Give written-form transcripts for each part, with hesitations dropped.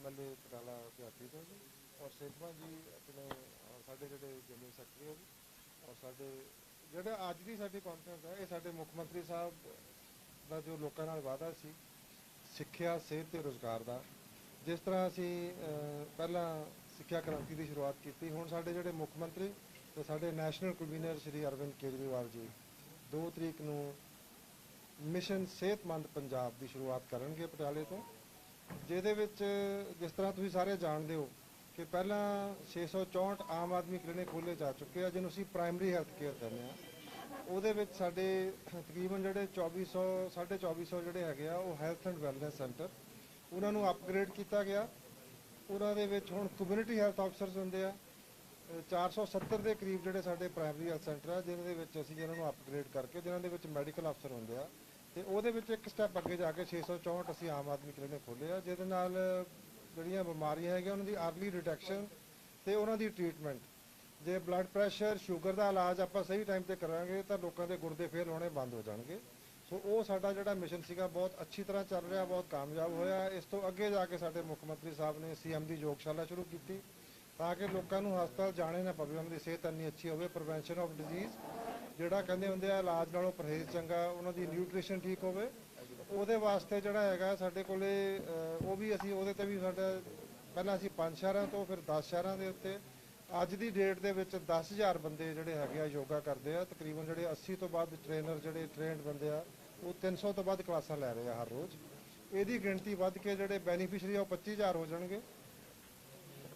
MLA पटाला भ्याती तो जी और सेठवान जी अपने साढ़े जोड़े जनरल सैकटरी है जी और साढ़े जोड़े अज की साड़ी कॉन्फ्रेंस है ये साढ़े मुख्य मंत्री साहब का जो लोगों नाल वादा सी सिक्ख्या सेहत ते रोज़गार का जिस तरह असी पहला सिक्ख्या क्रांति की शुरुआत की हुण साढ़े जोड़े मुख्य मंत्री तो साढ़े नैशनल कन्वीनर श्री अरविंद केजरीवाल जी 2 तरीक नूं मिशन सेहतमंद पंजाब की शुरुआत करनगे पटियाले तो ਜਿਹਦੇ ਵਿੱਚ जिस तरह तुसीं सारे जानते हो कि पहला 664 आम आदमी क्लिनिक खोले जा चुके हैं जिन्होंने असीं प्राइमरी हैल्थ केयर कहने ਉਹਦੇ ਵਿੱਚ ਸਾਡੇ ਤਕਰੀਬਨ ਜਿਹੜੇ 2400 2450 ਜਿਹੜੇ ਹੈਗੇ ਆ ਉਹ ਹੈਲਥ ਐਂਡ ਵੈਲਨੈਸ ਸੈਂਟਰ ਉਹਨਾਂ ਨੂੰ ਅਪਗ੍ਰੇਡ ਕੀਤਾ ਗਿਆ। ਉਹਨਾਂ ਦੇ ਵਿੱਚ ਹੁਣ ਕਮਿਊਨਿਟੀ ਹੈਲਥ ਆਫਸਰਸ ਹੁੰਦੇ ਆ 470 ਦੇ ਕਰੀਬ ਜਿਹੜੇ ਸਾਡੇ ਪ੍ਰਾਇਮਰੀ ਹੈਲਥ ਸੈਂਟਰ ਆ ਜਿਹਨਾਂ ਦੇ ਵਿੱਚ ਅਸੀਂ ਇਹਨਾਂ ਨੂੰ ਅਪਗ੍ਰੇਡ ਕਰਕੇ ਜਿਨ੍ਹਾਂ ਦੇ ਵਿੱਚ ਮੈਡੀਕਲ ਅਫਸਰ ਹੁੰਦੇ ਆ ਤੇ ਉਹਦੇ ਵਿੱਚ ਇੱਕ ਸਟੈਪ ਅੱਗੇ ਜਾ ਕੇ 664 ਅਸੀਂ ਆਮ ਆਦਮੀ ਕਲੀਨਿਕ ਖੋਲ੍ਹੇ ਆ ਜਿਹਦੇ ਨਾਲ ਜਿਹੜੀਆਂ ਬਿਮਾਰੀਆਂ ਹੈਗੀਆਂ ਉਹਨਾਂ ਦੀ ਅਰਲੀ ਡਿਟੈਕਸ਼ਨ ਤੇ ਉਹਨਾਂ ਦੀ ਟ੍ਰੀਟਮੈਂਟ ਜੇ ਬਲੱਡ ਪ੍ਰੈਸ਼ਰ ਸ਼ੂਗਰ ਦਾ ਇਲਾਜ ਆਪਾਂ ਸਹੀ ਟਾਈਮ ਤੇ ਕਰਾਂਗੇ ਤਾਂ ਲੋਕਾਂ ਦੇ ਗੁਰਦੇ ਫੇਲ ਹੋਣੇ ਬੰਦ ਹੋ ਜਾਣਗੇ। ਸੋ ਉਹ ਸਾਡਾ ਜਿਹੜਾ ਮਿਸ਼ਨ ਸੀਗਾ ਬਹੁਤ ਅੱਛੀ ਤਰ੍ਹਾਂ ਚੱਲ ਰਿਹਾ ਬਹੁਤ ਕਾਮਯਾਬ ਹੋਇਆ। ਇਸ ਤੋਂ ਅੱਗੇ ਜਾ ਕੇ ਸਾਡੇ ਮੁੱਖ ਮੰਤਰੀ ਸਾਹਿਬ ਨੇ CM ਦੀ ਯੋਗਸ਼ਾਲਾ ਸ਼ੁਰੂ ਕੀਤੀ ਤਾਂ ਕਿ ਲੋਕਾਂ ਨੂੰ ਹਸਪਤਾਲ ਜਾਣੇ ਨਾ ਪਵੇ ਉਹਨਾਂ ਦੀ ਸਿਹਤ ਇੰਨੀ ਅੱਛੀ ਹੋਵੇ। ਪ੍ਰੀਵੈਂਸ਼ਨ ਆਫ ਡਿਜ਼ੀਜ਼ ਜਿਹੜਾ ਕਹਿੰਦੇ ਹੁੰਦੇ ਆ ਇਲਾਜ ਨਾਲੋਂ ਪਰਹੇਜ਼ ਚੰਗਾ ਉਹਨਾਂ ਦੀ ਨਿਊਟ੍ਰੀਸ਼ਨ ਠੀਕ ਹੋਵੇ ਉਹਦੇ ਵਾਸਤੇ ਜਿਹੜਾ ਹੈਗਾ ਸਾਡੇ ਕੋਲੇ ਉਹ ਵੀ ਅਸੀਂ ਉਹਦੇ ਤੇ ਵੀ ਸਾਡਾ ਪਹਿਲਾਂ ਅਸੀਂ 5 ਸ਼ਹਿਰਾਂ ਤੋਂ ਫਿਰ 10 ਸ਼ਹਿਰਾਂ ਦੇ ਉੱਤੇ ਅੱਜ ਦੀ ਡੇਟ ਦੇ ਵਿੱਚ 10,000 ਬੰਦੇ ਜਿਹੜੇ ਹੈਗੇ ਆ ਯੋਗਾ ਕਰਦੇ ਆ। ਤਕਰੀਬਨ ਜਿਹੜੇ 80 ਤੋਂ ਵੱਧ ਟ੍ਰੇਨਰ ਜਿਹੜੇ ਟ੍ਰੇਨਡ ਬੰਦੇ ਆ ਉਹ 300 ਤੋਂ ਵੱਧ ਕਲਾਸਾਂ ਲੈ ਰਹੇ ਆ ਹਰ ਰੋਜ਼। ਇਹਦੀ ਗਿਣਤੀ ਵੱਧ ਕੇ ਜਿਹੜੇ ਬੈਨੀਫੀਸ਼ਰੀ ਆ ਉਹ 25,000 ਹੋ ਜਾਣਗੇ।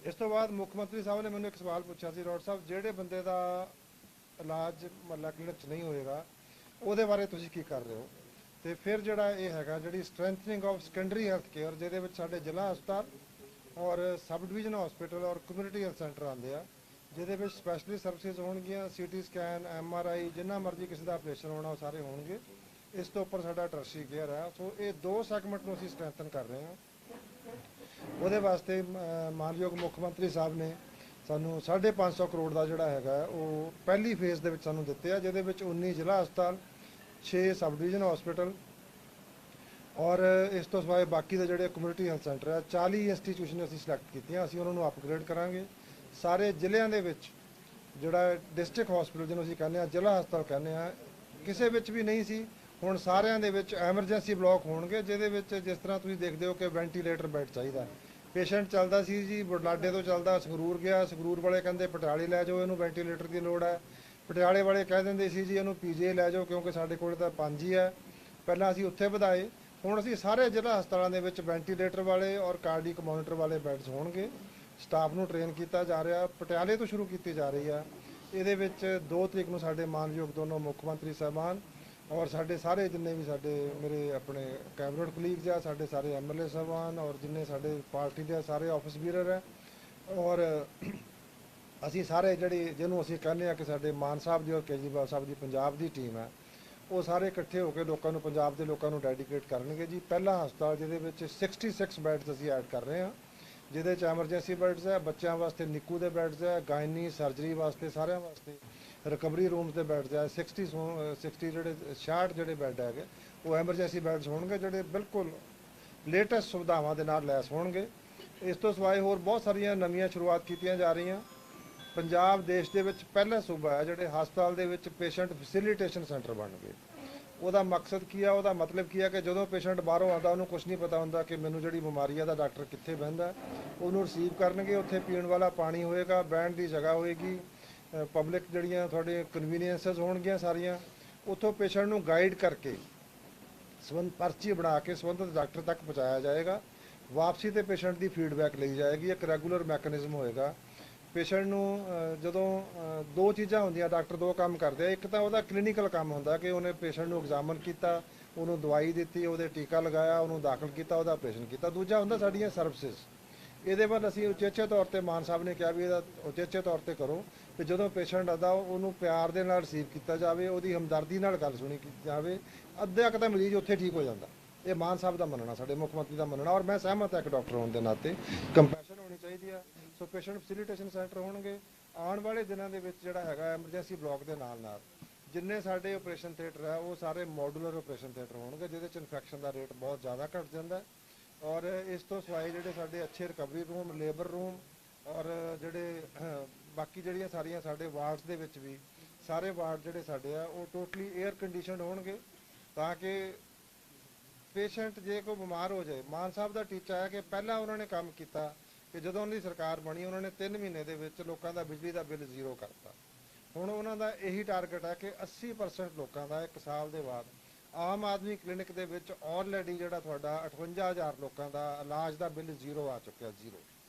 ਇਸ ਤੋਂ ਬਾਅਦ ਮੁੱਖ ਮੰਤਰੀ ਸਾਹਿਬ ਨੇ ਮੈਨੂੰ ਇੱਕ ਸਵਾਲ ਪੁੱਛਿਆ ਸੀ ਡਾਕਟਰ ਸਾਹਿਬ ਜਿਹੜੇ ਬੰਦੇ ਦਾ ਇਲਾਜ ਮਹੱਲਾ ਕਲੀਨਿਕ 'ਚ ਨਹੀਂ ਹੋਏਗਾ ਉਹਦੇ ਬਾਰੇ ਤੁਸੀਂ ਕੀ ਕਰ ਰਹੇ ਹੋ। ਤੇ ਫਿਰ ਜਿਹੜਾ ਇਹ ਹੈਗਾ ਜਿਹੜੀ strengthening of secondary health care ਜਿਹਦੇ ਵਿੱਚ ਸਾਡੇ ਜ਼ਿਲ੍ਹਾ ਹਸਪਤਾਲ और सब डिवीजन हॉस्पिटल और कम्यूनिटी हेल्थ सेंटर आते हैं जिहदे विच स्पैशलिस्ट सर्विसेज होणगियां CT स्कैन MRI जिन्ना मर्जी किसी का ऑपरेशन होना वो सारे होणगे। इस तो उपर साडा टर्शी केयर है। सो ये 2 सैगमेंट नूं असीं स्ट्रैंथन कर रहे हैं। ਉਹਦੇ ਵਾਸਤੇ ਮਾਨਯੋਗ ਮੁੱਖ ਮੰਤਰੀ ਸਾਹਿਬ ਨੇ ਸਾਨੂੰ 550 ਕਰੋੜ ਦਾ ਜਿਹੜਾ ਹੈਗਾ ਉਹ ਪਹਿਲੀ ਫੇਜ਼ ਦੇ ਵਿੱਚ ਸਾਨੂੰ ਦਿੱਤੇ ਆ ਜਿਹਦੇ ਵਿੱਚ 19 ਜ਼ਿਲ੍ਹਾ ਹਸਪਤਾਲ 6 ਸਬ ਡਿਵੀਜ਼ਨ ਹਸਪੀਟਲ और इस तो सिवाय बाकी के जोड़े कम्यूनिटी हेल्थ सेंटर है 40 इंस्टीट्यूशन असीं सिलेक्ट कीतियां असीं उन्हां नूं अपग्रेड करांगे। सारे जिलिਆਂ ਦੇ ਵਿੱਚ ਜਿਹੜਾ डिस्ट्रिक्ट हॉस्पिटल ਜਿਹਨੂੰ ਅਸੀਂ ਕਹਿੰਦੇ ਆ ਜ਼ਿਲ੍ਹਾ ਹਸਪਤਾਲ ਕਹਿੰਦੇ ਆ ਕਿਸੇ ਵਿੱਚ ਵੀ ਨਹੀਂ ਸੀ ਹੁਣ ਸਾਰਿਆਂ ਦੇ ਵਿੱਚ ਐਮਰਜੈਂਸੀ ਬਲਾਕ ਹੋਣਗੇ ਜਿਹਦੇ ਵਿੱਚ ਜਿਸ ਤਰ੍ਹਾਂ ਤੁਸੀਂ ਦੇਖਦੇ ਹੋ ਕਿ ਵੈਂਟੀਲੇਟਰ ਬੈੱਡ ਚਾਹੀਦਾ। ਪੇਸ਼ੈਂਟ ਚੱਲਦਾ ਸੀ ਜੀ ਬੁਢਲਾਡੇ ਤੋਂ ਚੱਲਦਾ ਸੰਗਰੂਰ ਗਿਆ ਸੰਗਰੂਰ ਵਾਲੇ ਕਹਿੰਦੇ ਪਟਿਆਲੇ ਲੈ ਜਾਓ ਇਹਨੂੰ ਵੈਂਟੀਲੇਟਰ ਦੀ ਲੋੜ ਹੈ। ਪਟਿਆਲੇ ਵਾਲੇ ਕਹਿ ਦਿੰਦੇ ਸੀ ਜੀ ਇਹਨੂੰ PGI ਲੈ ਜਾਓ ਕਿਉਂਕਿ ਸਾਡੇ ਕੋਲ ਤਾਂ 5 ਹੀ ਹੈ। ਪਹਿਲਾਂ ਅਸੀਂ ਉੱਥੇ ਵਧਾਏ ਹੁਣ ਅਸੀਂ ਸਾਰੇ ਜ਼ਿਲ੍ਹਾ ਹਸਪਤਾਲਾਂ ਦੇ ਵਿੱਚ ਵੈਂਟੀਲੇਟਰ ਵਾਲੇ ਔਰ ਕਾਰਡਿਕ ਮੋਨੀਟਰ ਵਾਲੇ ਬੈੱਡਸ ਹੋਣਗੇ। ਸਟਾਫ ਨੂੰ ਟ੍ਰੇਨ ਕੀਤਾ ਜਾ ਰਿਹਾ ਪਟਿਆਲੇ ਤੋਂ ਸ਼ੁਰੂ ਕੀਤੀ ਜਾ ਰਹੀ ਆ। ਇਹਦੇ ਵਿੱਚ 2 ਤਰੀਕ ਨੂੰ ਸਾਡੇ ਮਾਨਯੋਗ ਦੋਨੋਂ ਮੁੱਖ ਮੰਤਰੀ ਸਾਹਿਬਾਨ ਔਰ ਸਾਡੇ ਸਾਰੇ ਜਿੰਨੇ ਵੀ ਸਾਡੇ ਮੇਰੇ ਆਪਣੇ ਕੈਬਨਿਟ ਕਲੀਗਸ ਆ ਸਾਡੇ ਸਾਰੇ MLA ਸਾਹਿਬਾਨ ਔਰ ਜਿੰਨੇ ਸਾਡੇ ਪਾਰਟੀ ਦੇ ਸਾਰੇ ਆਫਿਸ ਬੀਰਰ ਹੈ ਔਰ ਅਸੀਂ ਸਾਰੇ ਜਿਹੜੀ ਜਿਹਨੂੰ ਅਸੀਂ ਕਹਿੰਦੇ ਆ ਕਿ ਸਾਡੇ ਮਾਨ ਸਾਹਿਬ ਦੀ ਔਰ ਕੇਜਰੀਵਾਲ ਸਾਹਿਬ ਦੀ ਪੰਜਾਬ ਦੀ ਟੀਮ ਹੈ ਉਹ ਸਾਰੇ ਇਕੱਠੇ ਹੋ ਕੇ ਲੋਕਾਂ ਨੂੰ ਪੰਜਾਬ ਦੇ ਲੋਕਾਂ ਨੂੰ ਡੈਡੀਕੇਟ ਕਰਨਗੇ ਜੀ। ਪਹਿਲਾ ਹਸਪਤਾਲ ਜਿਹਦੇ ਵਿੱਚ 66 ਬੈੱਡਸ ਅਸੀਂ ਐਡ ਕਰ ਰਹੇ ਹਾਂ ਜਿਹਦੇ 'ਚ ਐਮਰਜੈਂਸੀ ਬੈੱਡਸ ਹੈ ਬੱਚਿਆਂ ਵਾਸਤੇ ਨਿੱਕੂ ਦੇ ਬੈੱਡਸ ਹੈ ਗਾਇਨੀ ਸਰਜਰੀ ਵਾਸਤੇ ਸਾਰਿਆਂ ਵਾਸਤੇ ਰਿਕਵਰੀ ਰੂਮਸ ਦੇ ਬੈੱਡਸ ਹੈ 60 ਜਿਹੜੇ 66 ਜਿਹੜੇ ਬੈੱਡ ਹੈਗੇ ਉਹ ਐਮਰਜੈਂਸੀ ਬੈੱਡਸ ਹੋਣਗੇ ਜਿਹੜੇ ਬਿਲਕੁਲ ਲੇਟੈਸਟ ਸੁਵਿਧਾਵਾਂ ਦੇ ਨਾਲ ਲੈਸ ਹੋਣਗੇ। ਇਸ ਤੋਂ ਸਿਵਾਏ ਹੋਰ ਬਹੁਤ ਸਾਰੀਆਂ ਨਵੀਆਂ ਸ਼ੁਰੂਆਤ ਕੀਤੀਆਂ ਜਾ ਰਹੀਆਂ। ਪੰਜਾਬ ਦੇਸ਼ ਦੇ ਵਿੱਚ ਪਹਿਲਾ ਸੂਬਾ ਹੈ ਜਿਹੜੇ ਹਸਪਤਾਲ ਦੇ ਵਿੱਚ ਪੇਸ਼ੈਂਟ ਫੈਸਿਲੀਟੇਸ਼ਨ ਸੈਂਟਰ ਬਣ ਗਏ। ਉਹਦਾ ਮਕਸਦ ਕੀ ਆ ਉਹਦਾ ਮਤਲਬ ਕੀ ਆ ਕਿ ਜਦੋਂ ਪੇਸ਼ੈਂਟ ਬਾਹਰੋਂ ਆਉਂਦਾ ਉਹਨੂੰ ਕੁਝ ਨਹੀਂ ਪਤਾ ਹੁੰਦਾ ਕਿ ਮੈਨੂੰ ਜਿਹੜੀ ਬਿਮਾਰੀ ਆ ਦਾ ਡਾਕਟਰ ਕਿੱਥੇ ਬਹਿੰਦਾ ਉਹਨੂੰ ਰਿਸੀਵ ਕਰਨਗੇ। ਉੱਥੇ ਪੀਣ ਵਾਲਾ ਪਾਣੀ ਹੋਏਗਾ ਬੈਠਣ ਦੀ ਜਗ੍ਹਾ ਹੋਏਗੀ ਪਬਲਿਕ ਜਿਹੜੀਆਂ ਤੁਹਾਡੇ ਕਨਵੀਨੀਅੰਸਸ ਹੋਣਗੀਆਂ ਸਾਰੀਆਂ ਉੱਥੋਂ ਪੇਸ਼ੈਂਟ ਨੂੰ ਗਾਈਡ ਕਰਕੇ ਸੰਬੰਧ ਪਰਚੀ ਬਣਾ ਕੇ ਸੰਬੰਧਿਤ ਡਾਕਟਰ ਤੱਕ ਪਹੁੰਚਾਇਆ ਜਾਏਗਾ। ਵਾਪਸੀ ਤੇ ਪੇਸ਼ੈਂਟ ਦੀ ਫੀਡਬੈਕ ਲਈ ਜਾਏਗੀ। ਇੱਕ ਰੈਗੂਲਰ ਮੈਕੈਨਿਜ਼ਮ ਹੋਏਗਾ। ਪੇਸ਼ੈਂਟ ਨੂੰ ਜਦੋਂ 2 ਚੀਜ਼ਾਂ ਹੁੰਦੀਆਂ ਡਾਕਟਰ 2 ਕੰਮ ਕਰਦੇ ਆ। ਇੱਕ ਤਾਂ ਉਹਦਾ ਕਲੀਨਿਕਲ ਕੰਮ ਹੁੰਦਾ ਕਿ ਉਹਨੇ ਪੇਸ਼ੈਂਟ ਨੂੰ ਐਗਜ਼ਾਮਨ ਕੀਤਾ ਉਹਨੂੰ ਦਵਾਈ ਦਿੱਤੀ ਉਹਦੇ ਟੀਕਾ ਲਗਾਇਆ ਉਹਨੂੰ ਦਾਖਲ ਕੀਤਾ ਉਹਦਾ ਆਪਰੇਸ਼ਨ ਕੀਤਾ। ਦੂਜਾ ਹੁੰਦਾ ਸਾਡੀਆਂ ਸਰਵਿਸਿਜ਼। ਇਹਦੇ ਵੱਲ ਅਸੀਂ ਉਚੇਚੇ ਤੌਰ ਤੇ ਮਾਨ ਸਾਹਿਬ ਨੇ ਕਿਹਾ ਵੀ ਇਹਦਾ ਉਚੇਚੇ ਤੌਰ ਤੇ ਕਰੋ ਤੇ ਜਦੋਂ ਪੇਸ਼ੈਂਟ ਆਉਂਦਾ ਉਹਨੂੰ ਪਿਆਰ ਦੇ ਨਾਲ ਰਿਸੀਵ ਕੀਤਾ ਜਾਵੇ ਉਹਦੀ ਹਮਦਰਦੀ ਨਾਲ ਗੱਲ ਸੁਣੀ ਜਾਵੇ। ਅੱਧਾ ਕੁ ਤਾਂ ਮਰੀਜ਼ ਉੱਥੇ ਠੀਕ ਹੋ ਜਾਂਦਾ। ਇਹ ਮਾਨ ਸਾਹਿਬ ਦਾ ਮੰਨਣਾ ਸਾਡੇ ਮੁੱਖ ਮੰਤਰੀ ਦਾ ਮੰਨਣਾ ਔਰ ਮੈਂ ਸਹਿਮਤ ਹਾਂ ਇੱਕ ਡਾਕਟਰ ਹੋਣ ਦੇ ਨਾਤੇ ਕੰਪੈਸ਼ਨ ਹੋਣੀ ਚਾਹੀਦੀ ਆ। ਸੋ ਪੇਸ਼ੈਂਟ ਫੈਸਿਲੀਟੇਸ਼ਨ ਸੈਂਟਰ ਹੋਣਗੇ। ਆਉਣ ਵਾਲੇ ਦਿਨਾਂ ਦੇ ਵਿੱਚ ਜਿਹੜਾ ਹੈਗਾ ਐਮਰਜੈਂਸੀ ਬਲਾਕ ਦੇ ਨਾਲ ਜਿੰਨੇ ਸਾਡੇ ਆਪਰੇਸ਼ਨ ਥੀਏਟਰ ਹੈ ਉਹ ਸਾਰੇ ਮੋਡੂਲਰ ਆਪਰੇਸ਼ਨ ਥੀਏਟਰ ਹੋਣਗੇ ਜਿਹਦੇ 'ਚ ਇਨਫੈਕਸ਼ਨ ਦਾ ਰੇਟ ਬਹੁਤ ਜ਼ਿਆਦਾ ਘਟ ਜਾਂਦਾ। ਔਰ ਇਸ ਤੋਂ ਸਿਵਾਏ ਜਿਹੜੇ ਸਾਡੇ ਅੱਛੇ ਰਿਕਵਰੀ ਰੂਮ, ਲੇਬਰ ਰੂਮ ਔਰ ਜਿਹੜੇ ਬਾਕੀ ਜਿਹੜੀਆਂ ਸਾਰੀਆਂ ਸਾਡੇ ਵਾਰਡਸ ਦੇ ਵਿੱਚ ਵੀ ਸਾਰੇ ਵਾਰਡ ਜਿਹੜੇ ਸਾਡੇ ਆ ਉਹ ਟੋਟਲੀ 에ਅਰ ਕੰਡੀਸ਼ਨਡ ਹੋਣਗੇ ਤਾਂ ਕਿ ਪੇਸ਼ੈਂਟ ਜੇ ਕੋਈ ਬਿਮਾਰ ਹੋ ਜਾਏ। ਮਾਨ ਸਾਹਿਬ ਦਾ ਟੀਚਾ ਹੈ ਕਿ ਪਹਿਲਾਂ ਉਹਨਾਂ ਨੇ ਕੰਮ ਕੀਤਾ ਕਿ ਜਦੋਂ ਉਹਨਾਂ ਦੀ ਸਰਕਾਰ ਬਣੀ ਉਹਨਾਂ ਨੇ 3 ਮਹੀਨੇ ਦੇ ਵਿੱਚ ਲੋਕਾਂ ਦਾ ਬਿਜਲੀ ਦਾ ਬਿੱਲ ਜ਼ੀਰੋ ਕਰਤਾ। ਹੁਣ ਉਹਨਾਂ ਦਾ ਇਹੀ ਟਾਰਗੇਟ ਹੈ ਕਿ 80% ਲੋਕਾਂ ਦਾ 1 ਸਾਲ ਦੇ ਬਾਅਦ ਆਮ ਆਦਮੀ ਕਲੀਨਿਕ ਦੇ ਵਿੱਚ ਆਲਰੇਡੀ ਜਿਹੜਾ ਤੁਹਾਡਾ 58,000 ਲੋਕਾਂ ਦਾ ਇਲਾਜ ਦਾ ਬਿੱਲ ਜ਼ੀਰੋ ਆ ਚੁੱਕਿਆ, ਜ਼ੀਰੋ।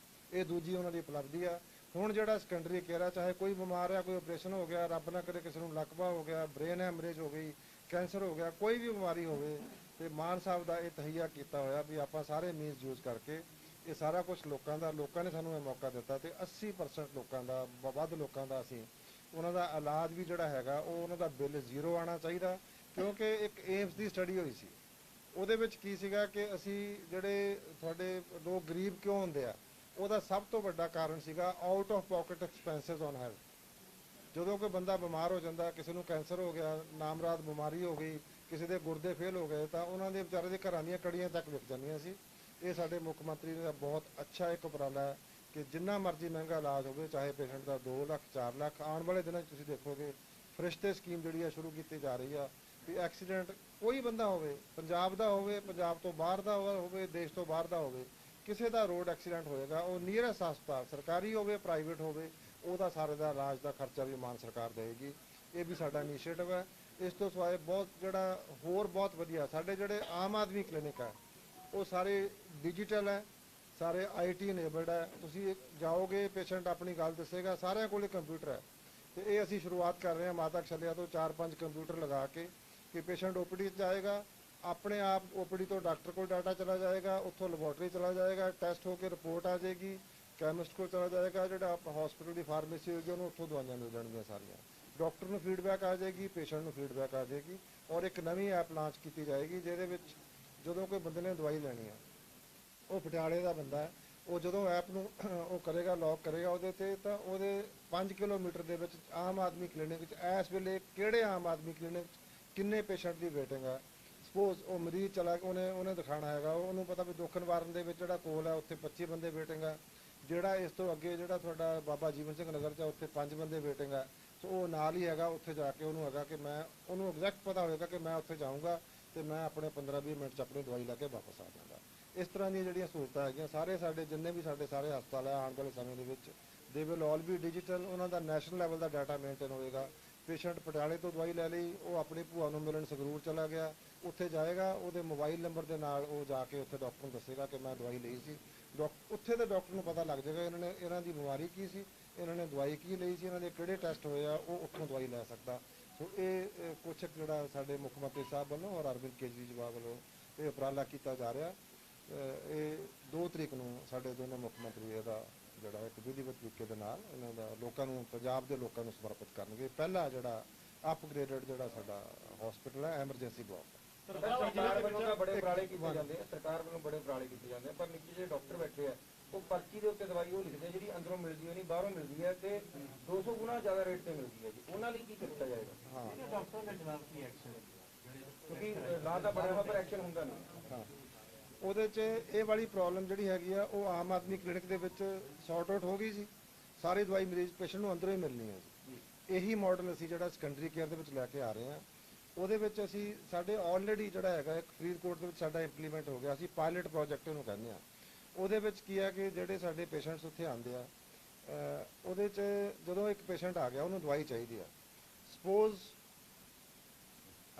ਇਹ ਦੂਜੀ ਉਹਨਾਂ ਦੀ ਉਪਲਬਧੀ ਆ। ਹੁਣ ਜਿਹੜਾ ਸੈਕੰਡਰੀ ਕੇਅਰ ਆ, ਚਾਹੇ ਕੋਈ ਬਿਮਾਰ ਆ, ਕੋਈ ਆਪਰੇਸ਼ਨ ਹੋ ਗਿਆ, ਰੱਬ ਨਾ ਕਰੇ ਕਿਸੇ ਨੂੰ ਲਕਵਾ ਹੋ ਗਿਆ, ਬ੍ਰੇਨ ਹੈਮਰੇਜ ਹੋ ਗਈ, ਕੈਂਸਰ ਹੋ ਗਿਆ, ਕੋਈ ਵੀ ਬਿਮਾਰੀ ਹੋਵੇ, ਤੇ ਮਾਨ ਸਾਹਿਬ ਦਾ ਇਹ ਤਹੀਆ ਕੀਤਾ ਹੋਇਆ ਵੀ ਆਪਾਂ ਸਾਰੇ ਮੀਨਸ ਯੂਜ਼ ਕਰਕੇ ਇਹ ਸਾਰਾ ਕੁਝ ਲੋਕਾਂ ਨੇ ਸਾਨੂੰ ਇਹ ਮੌਕਾ ਦਿੱਤਾ ਤੇ 80% ਲੋਕਾਂ ਦਾ ਵੱਧ ਲੋਕਾਂ ਦਾ ਅਸੀਂ ਉਹਨਾਂ ਦਾ ਇਲਾਜ ਵੀ ਜਿਹੜਾ ਹੈਗਾ ਉਹ ਉਹਨਾਂ ਦਾ ਬਿੱਲ ਜ਼ੀਰੋ ਆਉਣਾ ਚਾਹੀਦਾ। ਕਿਉਂਕਿ ਇੱਕ ਏਮਸ ਦੀ ਸਟੱਡੀ ਹੋਈ ਸੀ, ਉਹਦੇ ਵਿੱਚ ਕੀ ਸੀਗਾ ਕਿ ਅਸੀਂ ਜਿਹੜੇ ਤੁਹਾਡੇ ਲੋਕ ਗਰੀਬ ਕਿਉਂ ਹੁੰਦੇ ਆ, ਉਹਦਾ ਸਭ ਤੋਂ ਵੱਡਾ ਕਾਰਨ ਸੀਗਾ out of pocket expenses on health. ਜਦੋਂ ਕੋਈ ਬੰਦਾ ਬਿਮਾਰ ਹੋ ਜਾਂਦਾ, ਕਿਸੇ ਨੂੰ ਕੈਂਸਰ ਹੋ ਗਿਆ, ਨਾਮਰਾਦ ਬਿਮਾਰੀ ਹੋ ਗਈ, ਕਿਸੇ ਦੇ ਗੁਰਦੇ ਫੇਲ ਹੋ ਗਏ, ਤਾਂ ਉਹਨਾਂ ਦੇ ਵਿਚਾਰੇ ਦੇ ਘਰਾਂ ਦੀਆਂ ਕੜੀਆਂ ਤੱਕ ਵਿਕ ਜਾਂਦੀਆਂ ਸੀ। ਇਹ ਸਾਡੇ ਮੁੱਖ ਮੰਤਰੀ ਦਾ ਬਹੁਤ ਅੱਛਾ ਇੱਕ ਉਪਰਾਲਾ ਹੈ ਕਿ ਜਿੰਨਾ ਮਰਜ਼ੀ ਮਹਿੰਗਾ ਇਲਾਜ ਹੋਵੇ, ਚਾਹੇ ਪੇਸ਼ੈਂਟ ਦਾ 2 ਲੱਖ 4 ਲੱਖ, ਆਉਣ ਵਾਲੇ ਦਿਨਾਂ 'ਚ ਤੁਸੀਂ ਦੇਖੋਗੇ ਫਰਿਸ਼ਤੇ ਸਕੀਮ ਜਿਹੜੀ ਆ ਸ਼ੁਰੂ ਕੀਤੀ ਜਾ ਰਹੀ ਆ ਵੀ ਐਕਸੀਡੈਂਟ ਕੋਈ ਬੰਦਾ ਹੋਵੇ, ਪੰਜਾਬ ਦਾ ਹੋਵੇ, ਪੰਜਾਬ ਤੋਂ ਬਾਹਰ ਦਾ ਹੋਵੇ, ਦੇਸ਼ ਤੋਂ ਬਾਹਰ ਦਾ ਹੋਵੇ, ਕਿਸੇ ਦਾ ਰੋਡ ਐਕਸੀਡੈਂਟ ਹੋਏਗਾ, ਉਹ ਨੀਅਰੈਸਟ ਹਸਪਤਾਲ ਸਰਕਾਰੀ ਹੋਵੇ ਪ੍ਰਾਈਵੇਟ ਹੋਵੇ, ਉਹਦਾ ਸਾਰੇ ਦਾ ਇਲਾਜ ਦਾ ਖਰਚਾ ਵੀ ਮਾਨ ਸਰਕਾਰ ਦੇਵੇਗੀ। ਇਹ ਵੀ ਸਾਡਾ ਇਨੀਸ਼ੀਏਟਿਵ ਹੈ। ਇਸ ਤੋਂ ਸਿਵਾਏ ਬਹੁਤ ਜਿਹੜਾ ਹੋਰ ਬਹੁਤ ਵਧੀਆ ਸਾਡੇ ਜਿਹੜੇ ਆਮ ਆਦਮੀ ਕਲੀਨਿਕ ਹੈ ਉਹ ਸਾਰੇ ਡਿਜੀਟਲ ਹੈ, ਸਾਰੇ IT ਇਨੇਬਲਡ ਹੈ। ਤੁਸੀਂ ਜਾਓਗੇ, ਪੇਸ਼ੈਂਟ ਆਪਣੀ ਗੱਲ ਦੱਸੇਗਾ, ਸਾਰਿਆਂ ਕੋਲ ਕੰਪਿਊਟਰ ਹੈ। ਤੇ ਇਹ ਅਸੀਂ ਸ਼ੁਰੂਆਤ ਕਰ ਰਹੇ ਹਾਂ ਮਾਤਾ ਛੱਲਿਆ ਤੋਂ 4-5 ਕੰਪਿਊਟਰ ਲਗਾ ਕੇ ਕਿ ਪੇਸ਼ੈਂਟ OPD 'ਚ ਜਾਏਗਾ, ਆਪਣੇ ਆਪ OPD ਤੋਂ ਡਾਕਟਰ ਕੋਲ ਡਾਟਾ ਚਲਾ ਜਾਏਗਾ, ਉੱਥੋਂ ਲੈਬੋਰਟਰੀ ਚਲਾ ਜਾਏਗਾ, ਟੈਸਟ ਹੋ ਕੇ ਰਿਪੋਰਟ ਆ ਜਾਏਗੀ, ਕੈਮਿਸਟ ਕੋਲ ਚਲਾ ਜਾਏਗਾ, ਜਿਹੜਾ ਹਸਪੀਟਲ ਦੀ ਫਾਰਮੇਸੀ ਹੋਏਗੀ ਉਹਨੂੰ ਉੱਥੋਂ ਦਵਾਈਆਂ ਮਿਲ ਜਾਣਗੀਆਂ ਸਾਰੀਆਂ, ਡਾਕਟਰ ਨੂੰ ਫੀਡਬੈਕ ਆ ਜਾਏਗੀ, ਪੇਸ਼ੈਂਟ ਨੂੰ ਫੀਡਬੈਕ ਆ ਜਾਏਗੀ। ਔਰ ਇੱਕ ਨਵੀਂ ਐਪ ਲਾਂਚ ਕੀਤੀ ਜਾਏਗੀ ਜਿਹਦੇ ਵਿੱਚ ਜਦੋਂ ਕੋਈ ਬੰਦੇ ਨੇ ਦਵਾਈ ਲੈਣੀ ਆ, ਉਹ ਪਟਿਆਲੇ ਦਾ ਬੰਦਾ ਹੈ, ਉਹ ਜਦੋਂ ਐਪ ਨੂੰ ਉਹ ਕਰੇਗਾ, ਲੌਕ ਕਰੇਗਾ ਉਹਦੇ ਤੇ, ਤਾਂ ਉਹਦੇ 5 ਕਿਲੋਮੀਟਰ ਦੇ ਵਿੱਚ ਆਮ ਆਦਮੀ ਕਲੀਨਿਕ ਵਿੱਚ ਇਸ ਵੇਲੇ ਕਿਹੜੇ ਆਮ ਆਦਮੀ ਕਲੀਨਿਕ ਕਿੰਨੇ ਪੇਸ਼ੈਂਟ ਦੀ ਵੇਟਿੰਗ ਹੈ। ਸਪੋਜ਼ ਉਹ ਮਰੀਜ਼ ਚਲਾ ਉਹਨੇ ਦਿਖਾਣਾ ਹੈਗਾ, ਉਹਨੂੰ ਪਤਾ ਵੀ ਦੁੱਖ ਨਿਵਾਰਨ ਦੇ ਵਿੱਚ ਜਿਹੜਾ ਕੋਲ ਹੈ ਉੱਥੇ 25 ਬੰਦੇ ਵੇਟਿੰਗ ਹੈ, ਜਿਹੜਾ ਇਸ ਤੋਂ ਅੱਗੇ ਜਿਹੜਾ ਤੁਹਾਡਾ ਬਾਬਾ ਜੀਵਨ ਸਿੰਘ ਨਗਰ 'ਚ ਉੱਥੇ 5 ਬੰਦੇ ਵੇਟਿੰਗ ਹੈ। ਸੋ ਉਹ ਨਾਲ ਹੀ ਹੈਗਾ, ਉੱਥੇ ਜਾ ਕੇ ਉਹਨੂੰ ਹੈਗਾ ਕਿ ਉਹਨੂੰ ਐਗਜ਼ੈਕਟ ਪਤਾ ਹੋਏਗਾ ਕਿ ਮੈਂ ਉੱਥੇ ਜਾਊਂਗਾ ਤੇ ਮੈਂ ਆਪਣੇ 15-20 ਮਿੰਟ 'ਚ ਆਪਣੀ ਦਵਾਈ ਲੈ ਕੇ ਵਾਪਸ ਆ ਜਾਵਾਂਗਾ। ਇਸ ਤਰ੍ਹਾਂ ਦੀਆਂ ਜਿਹੜੀਆਂ ਸਹੂਲਤਾਂ ਹੈਗੀਆਂ ਸਾਰੇ ਸਾਡੇ ਜਿੰਨੇ ਵੀ ਸਾਡੇ ਸਾਰੇ ਹਸਪਤਾਲ ਹੈ ਆਉਣ ਵਾਲੇ ਸਮੇਂ ਦੇ ਵਿੱਚ they will all B digital. ਉਹਨਾਂ ਦਾ ਨੈਸ਼ਨਲ ਲੈਵਲ ਦਾ ਡਾਟਾ ਮੇਨਟੇਨ ਹੋਏਗਾ। ਪੇਸ਼ੈਂਟ ਪਟਿਆਲੇ ਤੋਂ ਦਵਾਈ ਲੈ ਲਈ, ਉਹ ਆਪਣੀ ਭੂਆ ਨੂੰ ਮਿਲਣ ਸੰਗਰੂਰ ਚਲਾ ਗਿਆ, ਉੱਥੇ ਜਾਏਗਾ, ਉਹਦੇ ਮੋਬਾਈਲ ਨੰਬਰ ਦੇ ਨਾਲ ਉਹ ਜਾ ਕੇ ਉੱਥੇ ਡਾਕਟਰ ਨੂੰ ਦੱਸੇਗਾ ਕਿ ਮੈਂ ਦਵਾਈ ਲਈ ਸੀ। ਉੱਥੇ ਦੇ ਡਾਕਟਰ ਨੂੰ ਪਤਾ ਲੱਗ ਜਾਏਗਾ ਇਹਨਾਂ ਦੀ ਬਿਮਾਰੀ ਕੀ ਸੀ, ਇਹਨਾਂ ਨੇ ਦਵਾਈ ਕੀ ਲਈ ਸੀ, ਇਹਨਾਂ ਦੇ ਕਿਹੜੇ ਟੈਸਟ ਹੋਏ ਆ, ਉਹ ਉੱਥੋਂ ਦਵਾਈ ਲੈ ਸਕਦਾ। ਸੋ ਇਹ ਕੁਛ ਜਿਹੜਾ ਸਾਡੇ ਮੁੱਖ ਮੰਤਰੀ ਸਾਹਿਬ ਵੱਲੋਂ ਔਰ ਅਰਵਿੰਦ ਕੇਜਰੀਵਾਲ ਵੱਲੋਂ ਇਹ ਉਪਰਾਲਾ ਕੀਤਾ ਜਾ ਰਿਹਾ। ਇਹ 2 ਤਰੀਕ ਨੂੰ ਸਾਡੇ ਦੋਨੋਂ ਮੁੱਖ ਮੰਤਰੀ ਇਹਦਾ ਜਿਹੜਾ ਇੱਕ ਵਿਧੀਵਤ ਤਰੀਕੇ ਦੇ ਨਾਲ ਇਹਨਾਂ ਦਾ ਲੋਕਾਂ ਨੂੰ, ਪੰਜਾਬ ਦੇ ਲੋਕਾਂ ਨੂੰ ਸਮਰਪਿਤ ਕਰਨਗੇ। ਪਹਿਲਾ ਜਿਹੜਾ ਅਪਗ੍ਰੇਡਡ ਜਿਹੜਾ ਸਾਡਾ ਹਸਪੀਟਲ ਹੈ ਐਮਰਜੈਂਸੀ ਬਲਾਕ। ਸਰਕਾਰ ਵੱਲੋਂ ਤਾਂ ਬੜੇ ਉਪਰਾਲੇ ਕੀਤੇ ਜਾਂਦੇ ਆ, ਸਰਕਾਰ ਵੱਲੋਂ ਬੜੇ ਉਪਰਾਲੇ ਕੀਤੇ ਜਾਂਦੇ ਆ, ਪਰ ਨਿੱਕੇ ਜਿਹੇ ਡਾਕਟਰ ਬੈਠੇ ਆ, ਉਹ ਪਰਚੀ ਦੇ ਉੱਤੇ ਦਵਾਈ ਉਹ ਲਿਖਦੇ ਜਿਹੜੀ ਅੰਦਰੋਂ ਮਿਲਦੀ ਹੈ ਨਹੀਂ ਬਾਹਰੋਂ ਮਿਲਦੀ ਹੈ ਤੇ 200 ਗੁਣਾ ਜ਼ਿਆਦਾ ਰੇਟ ਤੇ ਮਿਲਦੀ ਹੈ ਜੀ। ਉਹਨਾਂ ਲਈ ਕੀ ਕੀਤਾ ਜਾਏਗਾ? ਹਾਂ, ਡਾਕਟਰ ਦੇ ਖਿਲਾਫ ਕੀ ਐਕਸ਼ਨ ਕਿਉਂਕਿ ਨਾਂ ਤਾਂ ਬਣਿਆ ਹੋਇਆ ਪਰ ਐਕਸ਼ਨ ਹੁੰਦਾ ਨਹੀਂ। ਹਾਂ, ਉਹਦੇ 'ਚ ਇਹ ਵਾਲੀ ਪ੍ਰੋਬਲਮ ਜਿਹੜੀ ਹੈਗੀ ਆ ਉਹ ਆਮ ਆਦਮੀ ਕਲੀਨਿਕ ਦੇ ਵਿੱਚ ਸੌਰਟ ਆਊਟ ਹੋ ਗਈ ਸੀ। ਸਾਰੀ ਦਵਾਈ ਮਰੀਜ਼ ਪੇਸ਼ੈਂਟ ਨੂੰ ਅੰਦਰੋਂ ਹੀ ਮਿਲਣੀ ਹੈ ਜੀ। ਇਹੀ ਮਾਡਲ ਅਸੀਂ ਜਿਹੜਾ ਸੈਕੰਡਰੀ ਕੇਅਰ ਦੇ ਵਿੱਚ ਲੈ ਕੇ ਆ ਰਹੇ ਹਾਂ। ਉਹਦੇ ਵਿੱਚ ਅਸੀਂ ਸਾਡੇ ਆਲਰੇਡੀ ਜਿਹੜਾ ਹੈਗਾ ਇੱਕ ਫਰੀਦਕੋਟ ਦੇ ਵਿੱਚ ਸਾਡਾ ਇੰਪਲੀਮੈਂਟ ਹੋ ਗਿਆ। ਅਸੀਂ ਪਾਇਲਟ ਪ੍ਰੋਜੈਕਟ ਨੂੰ ਕਹਿੰਦੇ ਹਾਂ। ਉਹਦੇ ਵਿੱਚ ਕੀ ਹੈ ਕਿ ਜਿਹੜੇ ਸਾਡੇ ਪੇਸ਼ੈਂਟਸ ਉੱਥੇ ਆਉਂਦੇ ਆ, ਉਹਦੇ 'ਚ ਜਦੋਂ ਇੱਕ ਪੇਸ਼ੈਂਟ ਆ ਗਿਆ ਉਹਨੂੰ ਦਵਾਈ ਚਾਹੀਦੀ ਆ, ਸਪੋਜ਼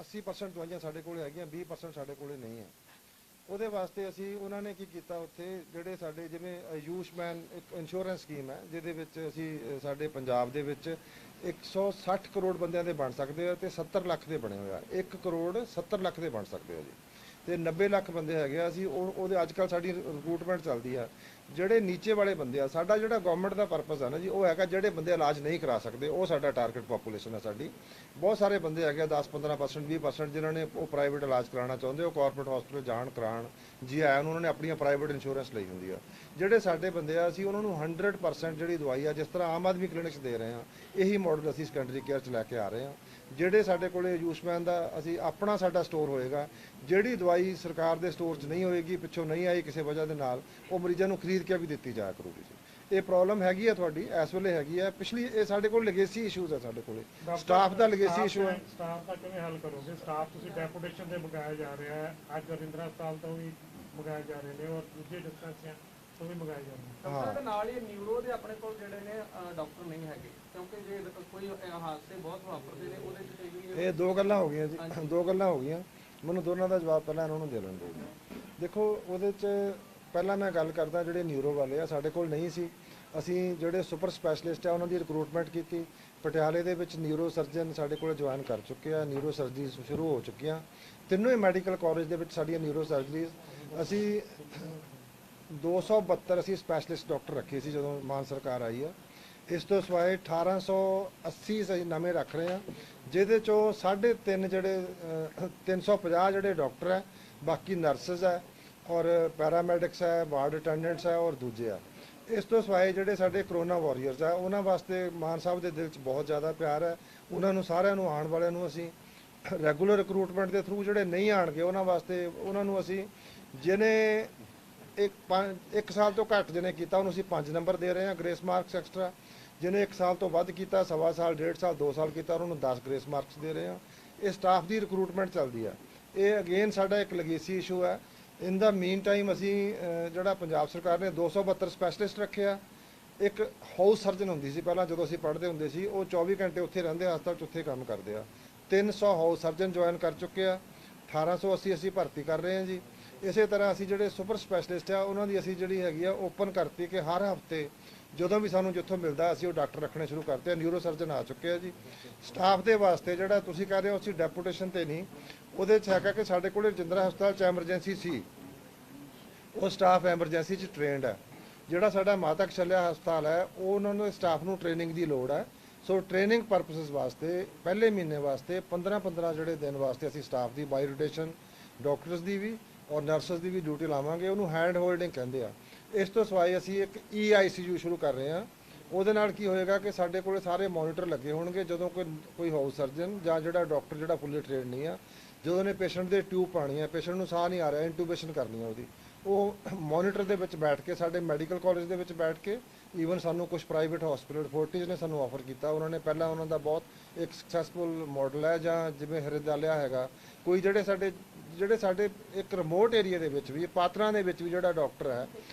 80% ਦਵਾਈਆਂ ਸਾਡੇ ਕੋਲ ਹੈਗੀਆਂ, 20% ਸਾਡੇ ਕੋਲ ਨਹੀਂ ਹੈ। ਉਹਦੇ ਵਾਸਤੇ ਅਸੀਂ ਉਹਨਾਂ ਨੇ ਕੀ ਕੀਤਾ, ਉੱਥੇ ਜਿਹੜੇ ਸਾਡੇ ਜਿਵੇਂ ਆਯੂਸ਼ਮਾਨ ਇੱਕ ਇੰਸ਼ੋਰੈਂਸ ਸਕੀਮ ਹੈ ਜਿਹਦੇ ਵਿੱਚ ਅਸੀਂ ਸਾਡੇ ਪੰਜਾਬ ਦੇ ਵਿੱਚ 160 ਕਰੋੜ ਬੰਦਿਆਂ ਦੇ ਬਣ ਸਕਦੇ ਆ ਤੇ 70 ਲੱਖ ਦੇ ਬਣੇ ਹੋਏ ਆ। 1 ਕਰੋੜ 70 ਲੱਖ ਦੇ ਬਣ ਸਕਦੇ ਆ ਜੀ, ਤੇ 90 ਲੱਖ ਬੰਦੇ ਹੈਗੇ ਆ। ਅਸੀਂ ਉਹਦੇ ਅੱਜ ਕੱਲ੍ਹ ਸਾਡੀ ਰਿਕਰੂਟਮੈਂਟ ਚੱਲਦੀ ਆ। ਜਿਹੜੇ ਨੀਚੇ ਵਾਲੇ ਬੰਦੇ ਆ, ਸਾਡਾ ਜਿਹੜਾ ਗਵਰਨਮੈਂਟ ਦਾ ਪਰਪਸ ਹੈ ਨਾ ਜੀ, ਉਹ ਹੈਗਾ ਜਿਹੜੇ ਬੰਦੇ ਇਲਾਜ ਨਹੀਂ ਕਰਾ ਸਕਦੇ, ਉਹ ਸਾਡਾ ਟਾਰਗੇਟ ਪੋਪੂਲੇਸ਼ਨ ਹੈ ਸਾਡੀ। ਬਹੁਤ ਸਾਰੇ ਬੰਦੇ ਹੈਗੇ 10-15%, 20% ਜਿਨ੍ਹਾਂ ਨੇ ਉਹ ਪ੍ਰਾਈਵੇਟ ਇਲਾਜ ਕਰਾਉਣਾ ਚਾਹੁੰਦੇ, ਉਹ ਕਾਰਪੋਰੇਟ ਹਸਪੀਟਲ ਜਾਣ ਕਰਾਉਣ ਜੀ ਆਇਆਂ ਨੂੰ, ਉਹਨਾਂ ਨੇ ਆਪਣੀਆਂ ਪ੍ਰਾਈਵੇਟ ਇੰਸ਼ੋਰੈਂਸ ਲਈ ਹੁੰਦੀ ਆ। ਜਿਹੜੇ ਸਾਡੇ ਬੰਦੇ ਆ, ਅਸੀਂ ਉਹਨਾਂ ਨੂੰ 100% ਜਿਹੜੀ ਦਵਾਈ ਆ, ਜਿਸ ਤਰ੍ਹਾਂ ਆਮ ਆਦਮੀ ਕਲੀਨਿਕਸ ਦੇ ਰਹੇ ਹਾਂ, ਇਹੀ ਮਾਡਲ ਅਸੀਂ ਸੈਕੰਡਰੀ ਕੇਅਰ 'ਚ ਲੈ ਕੇ ਆ ਰਹੇ ਹਾਂ। ਜਿਹੜੇ ਸਾਡੇ ਕੋਲੇ ਆਯੁਸ਼ਮਾਨ ਦਾ ਅਸੀਂ ਆਪਣਾ ਸਾਡਾ ਸਟੋਰ ਹੋਏਗਾ, ਜਿਹੜੀ ਦਵਾਈ ਸਰਕਾਰ ਦੇ ਸਟੋਰ 'ਚ ਨਹੀਂ ਹੋਏਗੀ, ਪਿੱਛੋਂ ਨਹੀਂ ਆਈ ਕਿਸੇ ਵਜ੍ਹਾ ਦੇ ਨਾਲ, ਉਹ ਮਰੀਜ਼ਾਂ ਨੂੰ ਖਰੀਦ ਕੇ ਵੀ ਦਿੱਤੀ ਜਾਇਆ ਕਰੂਗੀ ਜੀ। ਇਹ ਪ੍ਰੋਬਲਮ ਹੈਗੀ ਹੈ ਤੁਹਾਡੀ, ਇਸ ਵੇਲੇ ਹੈਗੀ ਹੈ। ਪਿਛਲੀ ਇਹ ਸਾਡੇ ਕੋਲ ਲੈਗੇਸੀ ਇਸ਼ੂਜ਼ ਹੈ, ਸਾਡੇ ਕੋਲੇ ਸਟਾਫ ਦਾ ਲੈਗੇਸੀ ਇਸ਼ੂ ਹੈ। ਸਟਾਫ ਦਾ ਕਿਵੇਂ ਹੱਲ ਕਰੋਗੇ? ਸਟਾਫ ਤੁਸੀਂ ਡੈਪੂਟੇਸ਼ਨ ਤੇ ਮੰਗਾਇਆ ਜਾ ਰਿਹਾ ਹੈ, ਅੱਜ ਰਵਿੰਦਰਾ ਹਸਪਤਾਲ ਤੋਂ ਵੀ ਮੰਗਾਏ ਜਾ ਰਹੇ ਨੇ ਔਰ ਦੂਜੇ ਡਿਸਪੈਂਸਰੀਆਂ ਤੋਂ ਵੀ ਮੰਗਾਏ ਜਾ ਰਹੇ ਨੇ। ਡਾਕਟਰ ਦੇ ਨਾਲ ਹੀ ਨਿਊਰੋ ਦੇ ਆਪਣੇ ਕੋਲ ਜਿਹੜੇ ਨੇ ਡਾਕਟਰ ਨਹੀਂ ਹੈਗੇ, ਕਿਉਂਕਿ ਜੇ ਕੋਈ ਹਾਦਸੇ ਬਹੁਤ ਵਾਪਰਦੇ ਨੇ ਉਹਦੇ ਚ ਕਈ ਵਾਰੀ ਇਹ ਦੋ ਗੱਲਾਂ ਹੋ ਗਈਆਂ ਜੀ, ਦੋ ਗੱਲਾਂ ਹੋ ਗਈਆਂ। ਮੈਨੂੰ ਦੋਨਾਂ ਦਾ ਜਵਾਬ ਪਹਿਲਾਂ ਇਹਨਾਂ ਨੂੰ ਦੇ ਲੈਣ ਦਿਓ। ਦੇਖੋ, ਉਹਦੇ 'ਚ ਪਹਿਲਾਂ ਮੈਂ ਗੱਲ ਕਰਦਾ, ਜਿਹੜੇ ਨਿਊਰੋ ਵਾਲੇ ਆ ਸਾਡੇ ਕੋਲ ਨਹੀਂ ਸੀ। ਅਸੀਂ ਜਿਹੜੇ ਸੁਪਰ ਸਪੈਸ਼ਲਿਸਟ ਆ ਉਹਨਾਂ ਦੀ ਰਿਕਰੂਟਮੈਂਟ ਕੀਤੀ। ਪਟਿਆਲੇ ਦੇ ਵਿੱਚ ਨਿਊਰੋ ਸਰਜਨ ਸਾਡੇ ਕੋਲ ਜੁਆਇਨ ਕਰ ਚੁੱਕੇ ਆ, ਨਿਊਰੋ ਸਰਜਰੀ ਸ਼ੁਰੂ ਹੋ ਚੁੱਕੀਆਂ। ਤਿੰਨੋਂ ਹੀ ਮੈਡੀਕਲ ਕਾਲਜ ਦੇ ਵਿੱਚ ਸਾਡੀਆਂ ਨਿਊਰੋ ਸਰਜਰੀਜ਼ ਅਸੀਂ 272 ਅਸੀਂ ਸਪੈਸ਼ਲਿਸਟ ਡਾਕਟਰ ਰੱਖੇ ਸੀ ਜਦੋਂ ਮਾਨ ਸਰਕਾਰ ਆਈ ਆ। ਇਸ ਤੋਂ ਸਿਵਾਏ 1880 ਅਸੀਂ ਨਵੇਂ ਰੱਖ ਰਹੇ ਹਾਂ, ਜਿਹਦੇ ਚੋਂ 3.5 ਜਿਹੜੇ 350 ਜਿਹੜੇ ਡਾਕਟਰ ਹੈ, ਬਾਕੀ ਨਰਸਿਸ ਹੈ ਔਰ ਪੈਰਾਮੈਡਿਕਸ ਹੈ, ਵਾਰਡ ਅਟੈਂਡੈਂਟਸ ਹੈ ਔਰ ਦੂਜੇ ਆ। ਇਸ ਤੋਂ ਸਿਵਾਏ ਜਿਹੜੇ ਸਾਡੇ ਕਰੋਨਾ ਵਾਰੀਅਰਸ ਆ, ਉਹਨਾਂ ਵਾਸਤੇ ਮਾਨ ਸਾਹਿਬ ਦੇ ਦਿਲ 'ਚ ਬਹੁਤ ਜ਼ਿਆਦਾ ਪਿਆਰ ਹੈ। ਉਹਨਾਂ ਨੂੰ ਸਾਰਿਆਂ ਨੂੰ, ਆਉਣ ਵਾਲਿਆਂ ਨੂੰ ਅਸੀਂ ਰੈਗੂਲਰ ਰਿਕਰੂਟਮੈਂਟ ਦੇ ਥਰੂ, ਜਿਹੜੇ ਨਹੀਂ ਆਣਗੇ ਉਹਨਾਂ ਵਾਸਤੇ, ਉਹਨਾਂ ਨੂੰ ਅਸੀਂ ਜਿਹਨੇ ਇੱਕ ਸਾਲ ਤੋਂ ਘੱਟ ਜਿਹਨੇ ਕੀਤਾ ਉਹਨੂੰ ਅਸੀਂ 5 ਨੰਬਰ ਦੇ ਰਹੇ ਹਾਂ ਗ੍ਰੇਸ ਮਾਰਕਸ ਐਕਸਟਰਾ। ਜਿਹਨੇ 1 ਸਾਲ ਤੋਂ ਵੱਧ ਕੀਤਾ, ਸਵਾ ਸਾਲ, 1.5 ਸਾਲ, 2 ਸਾਲ ਕੀਤਾ, ਉਹਨਾਂ ਨੂੰ 10 ਗ੍ਰੇਸ ਮਾਰਕਸ ਦੇ ਰਹੇ ਹਾਂ। ਇਹ ਸਟਾਫ ਦੀ ਰਿਕਰੂਟਮੈਂਟ ਚੱਲਦੀ ਆ। ਇਹ ਅਗੇਨ ਸਾਡਾ ਇੱਕ ਲੈਗੇਸੀ ਇਸ਼ੂ ਹੈ। ਇਨ ਦਾ ਮੀਨ ਟਾਈਮ ਅਸੀਂ ਜਿਹੜਾ ਪੰਜਾਬ ਸਰਕਾਰ ਨੇ 272 ਸਪੈਸ਼ਲਿਸਟ ਰੱਖਿਆ। ਇੱਕ ਹਾਊਸ ਸਰਜਨ ਹੁੰਦੀ ਸੀ ਪਹਿਲਾਂ ਜਦੋਂ ਅਸੀਂ ਪੜ੍ਹਦੇ ਹੁੰਦੇ ਸੀ, ਉਹ 24 ਘੰਟੇ ਉੱਥੇ ਰਹਿੰਦੇ, ਹਸਪਤਾਲ 'ਚ ਉੱਥੇ ਕੰਮ ਕਰਦੇ ਆ। 300 ਹਾਊਸ ਸਰਜਨ ਜੁਆਇਨ ਕਰ ਚੁੱਕੇ ਆ। 1880 ਅਸੀਂ ਭਰਤੀ ਕਰ ਰਹੇ ਹਾਂ ਜੀ। ਇਸੇ ਤਰ੍ਹਾਂ ਅਸੀਂ ਜਿਹੜੇ ਸੁਪਰ ਸਪੈਸ਼ਲਿਸਟ ਆ ਉਹਨਾਂ ਦੀ ਅਸੀਂ ਜਿਹੜੀ ਹੈਗੀ ਆ ਓਪਨ ਕਰਤੀ ਕਿ ਹਰ ਹਫਤੇ ਜਦੋਂ ਵੀ ਸਾਨੂੰ ਜਿੱਥੋਂ ਮਿਲਦਾ ਅਸੀਂ ਉਹ ਡਾਕਟਰ ਰੱਖਣੇ ਸ਼ੁਰੂ ਕਰਤੇ ਆ। ਨਿਊਰੋ ਸਰਜਨ ਆ ਚੁੱਕੇ ਆ ਜੀ। ਸਟਾਫ ਦੇ ਵਾਸਤੇ ਜਿਹੜਾ ਤੁਸੀਂ ਕਹਿ ਰਹੇ ਹੋ ਅਸੀਂ ਡੈਪੂਟੇਸ਼ਨ ਤੇ ਨਹੀਂ, ਉਹਦੇ 'ਚ ਹੈਗਾ ਕਿ ਸਾਡੇ ਕੋਲ ਰਜਿੰਦਰਾ ਹਸਪਤਾਲ 'ਚ ਐਮਰਜੈਂਸੀ ਸੀ, ਉਹ ਸਟਾਫ ਐਮਰਜੈਂਸੀ 'ਚ ਟ੍ਰੇਨਡ ਹੈ। ਜਿਹੜਾ ਸਾਡਾ ਮਾਤਾ ਕਸ਼ਲਿਆ ਹਸਪਤਾਲ ਹੈ, ਉਹ ਉਹਨਾਂ ਨੂੰ ਸਟਾਫ ਨੂੰ ਟ੍ਰੇਨਿੰਗ ਦੀ ਲੋੜ ਹੈ। ਸੋ ਟ੍ਰੇਨਿੰਗ ਪਰਪਸਿਸ ਵਾਸਤੇ ਪਹਿਲੇ ਮਹੀਨੇ ਵਾਸਤੇ 15 ਜਿਹੜੇ ਦਿਨ ਵਾਸਤੇ ਅਸੀਂ staff the by rotation doctors ਦੀ ਵੀ ਔਰ ਨਰਸਸ ਦੀ ਵੀ ਡਿਊਟੀ ਲਾਵਾਂਗੇ। ਉਹਨੂੰ ਹੈਂਡ ਹੋਲਡਿੰਗ ਕਹਿੰਦੇ ਆ। ਇਸ ਤੋਂ ਸਿਵਾਏ ਅਸੀਂ ਇੱਕ EICU ਸ਼ੁਰੂ ਕਰ ਰਹੇ ਹਾਂ। ਉਹਦੇ ਨਾਲ ਕੀ ਹੋਏਗਾ ਕਿ ਸਾਡੇ ਕੋਲ ਸਾਰੇ ਮੋਨੀਟਰ ਲੱਗੇ ਹੋਣਗੇ। ਜਦੋਂ ਕੋਈ ਹਾਊਸ ਸਰਜਨ ਜਾਂ ਜਿਹੜਾ ਡਾਕਟਰ ਜਿਹੜਾ ਫੁੱਲੀ ਟ੍ਰੇਨਡ ਨਹੀਂ ਆ, ਜਦੋਂ ਨੇ ਪੇਸ਼ੈਂਟ ਦੇ ਟਿਊਬ ਪਾਣੀ ਹੈ, ਪੇਸ਼ੈਂਟ ਨੂੰ ਸਾਹ ਨਹੀਂ ਆ ਰਿਹਾ, ਇੰਟੂਬੇਸ਼ਨ ਕਰਨੀ ਹੈ ਉਹਦੀ, ਉਹ ਮੋਨੀਟਰ ਦੇ ਵਿੱਚ ਬੈਠ ਕੇ, ਸਾਡੇ ਮੈਡੀਕਲ ਕਾਲਜ ਦੇ ਵਿੱਚ ਬੈਠ ਕੇ, ਈਵਨ ਸਾਨੂੰ ਕੁਝ ਪ੍ਰਾਈਵੇਟ ਹਸਪੀਟਲ ਫੋਰਟਿਸ ਨੇ ਸਾਨੂੰ ਆਫਰ ਕੀਤਾ। ਉਹਨਾਂ ਨੇ ਪਹਿਲਾਂ ਉਹਨਾਂ ਦਾ ਬਹੁਤ ਇੱਕ ਸਕਸੈਸਫੁਲ ਮਾਡਲ ਹੈ, ਜਾਂ ਜਿਵੇਂ ਹਰਿਦਿਆਲਿਆ ਹੈਗਾ, ਕੋਈ ਜਿਹੜੇ ਸਾਡੇ ਇੱਕ ਰਿਮੋਟ ਏਰੀਆ ਦੇ ਵਿੱਚ ਵੀ, ਪਾਤਰਾਂ ਦੇ ਵਿੱਚ ਵੀ ਜਿਹੜਾ ਡਾਕਟਰ ਹੈ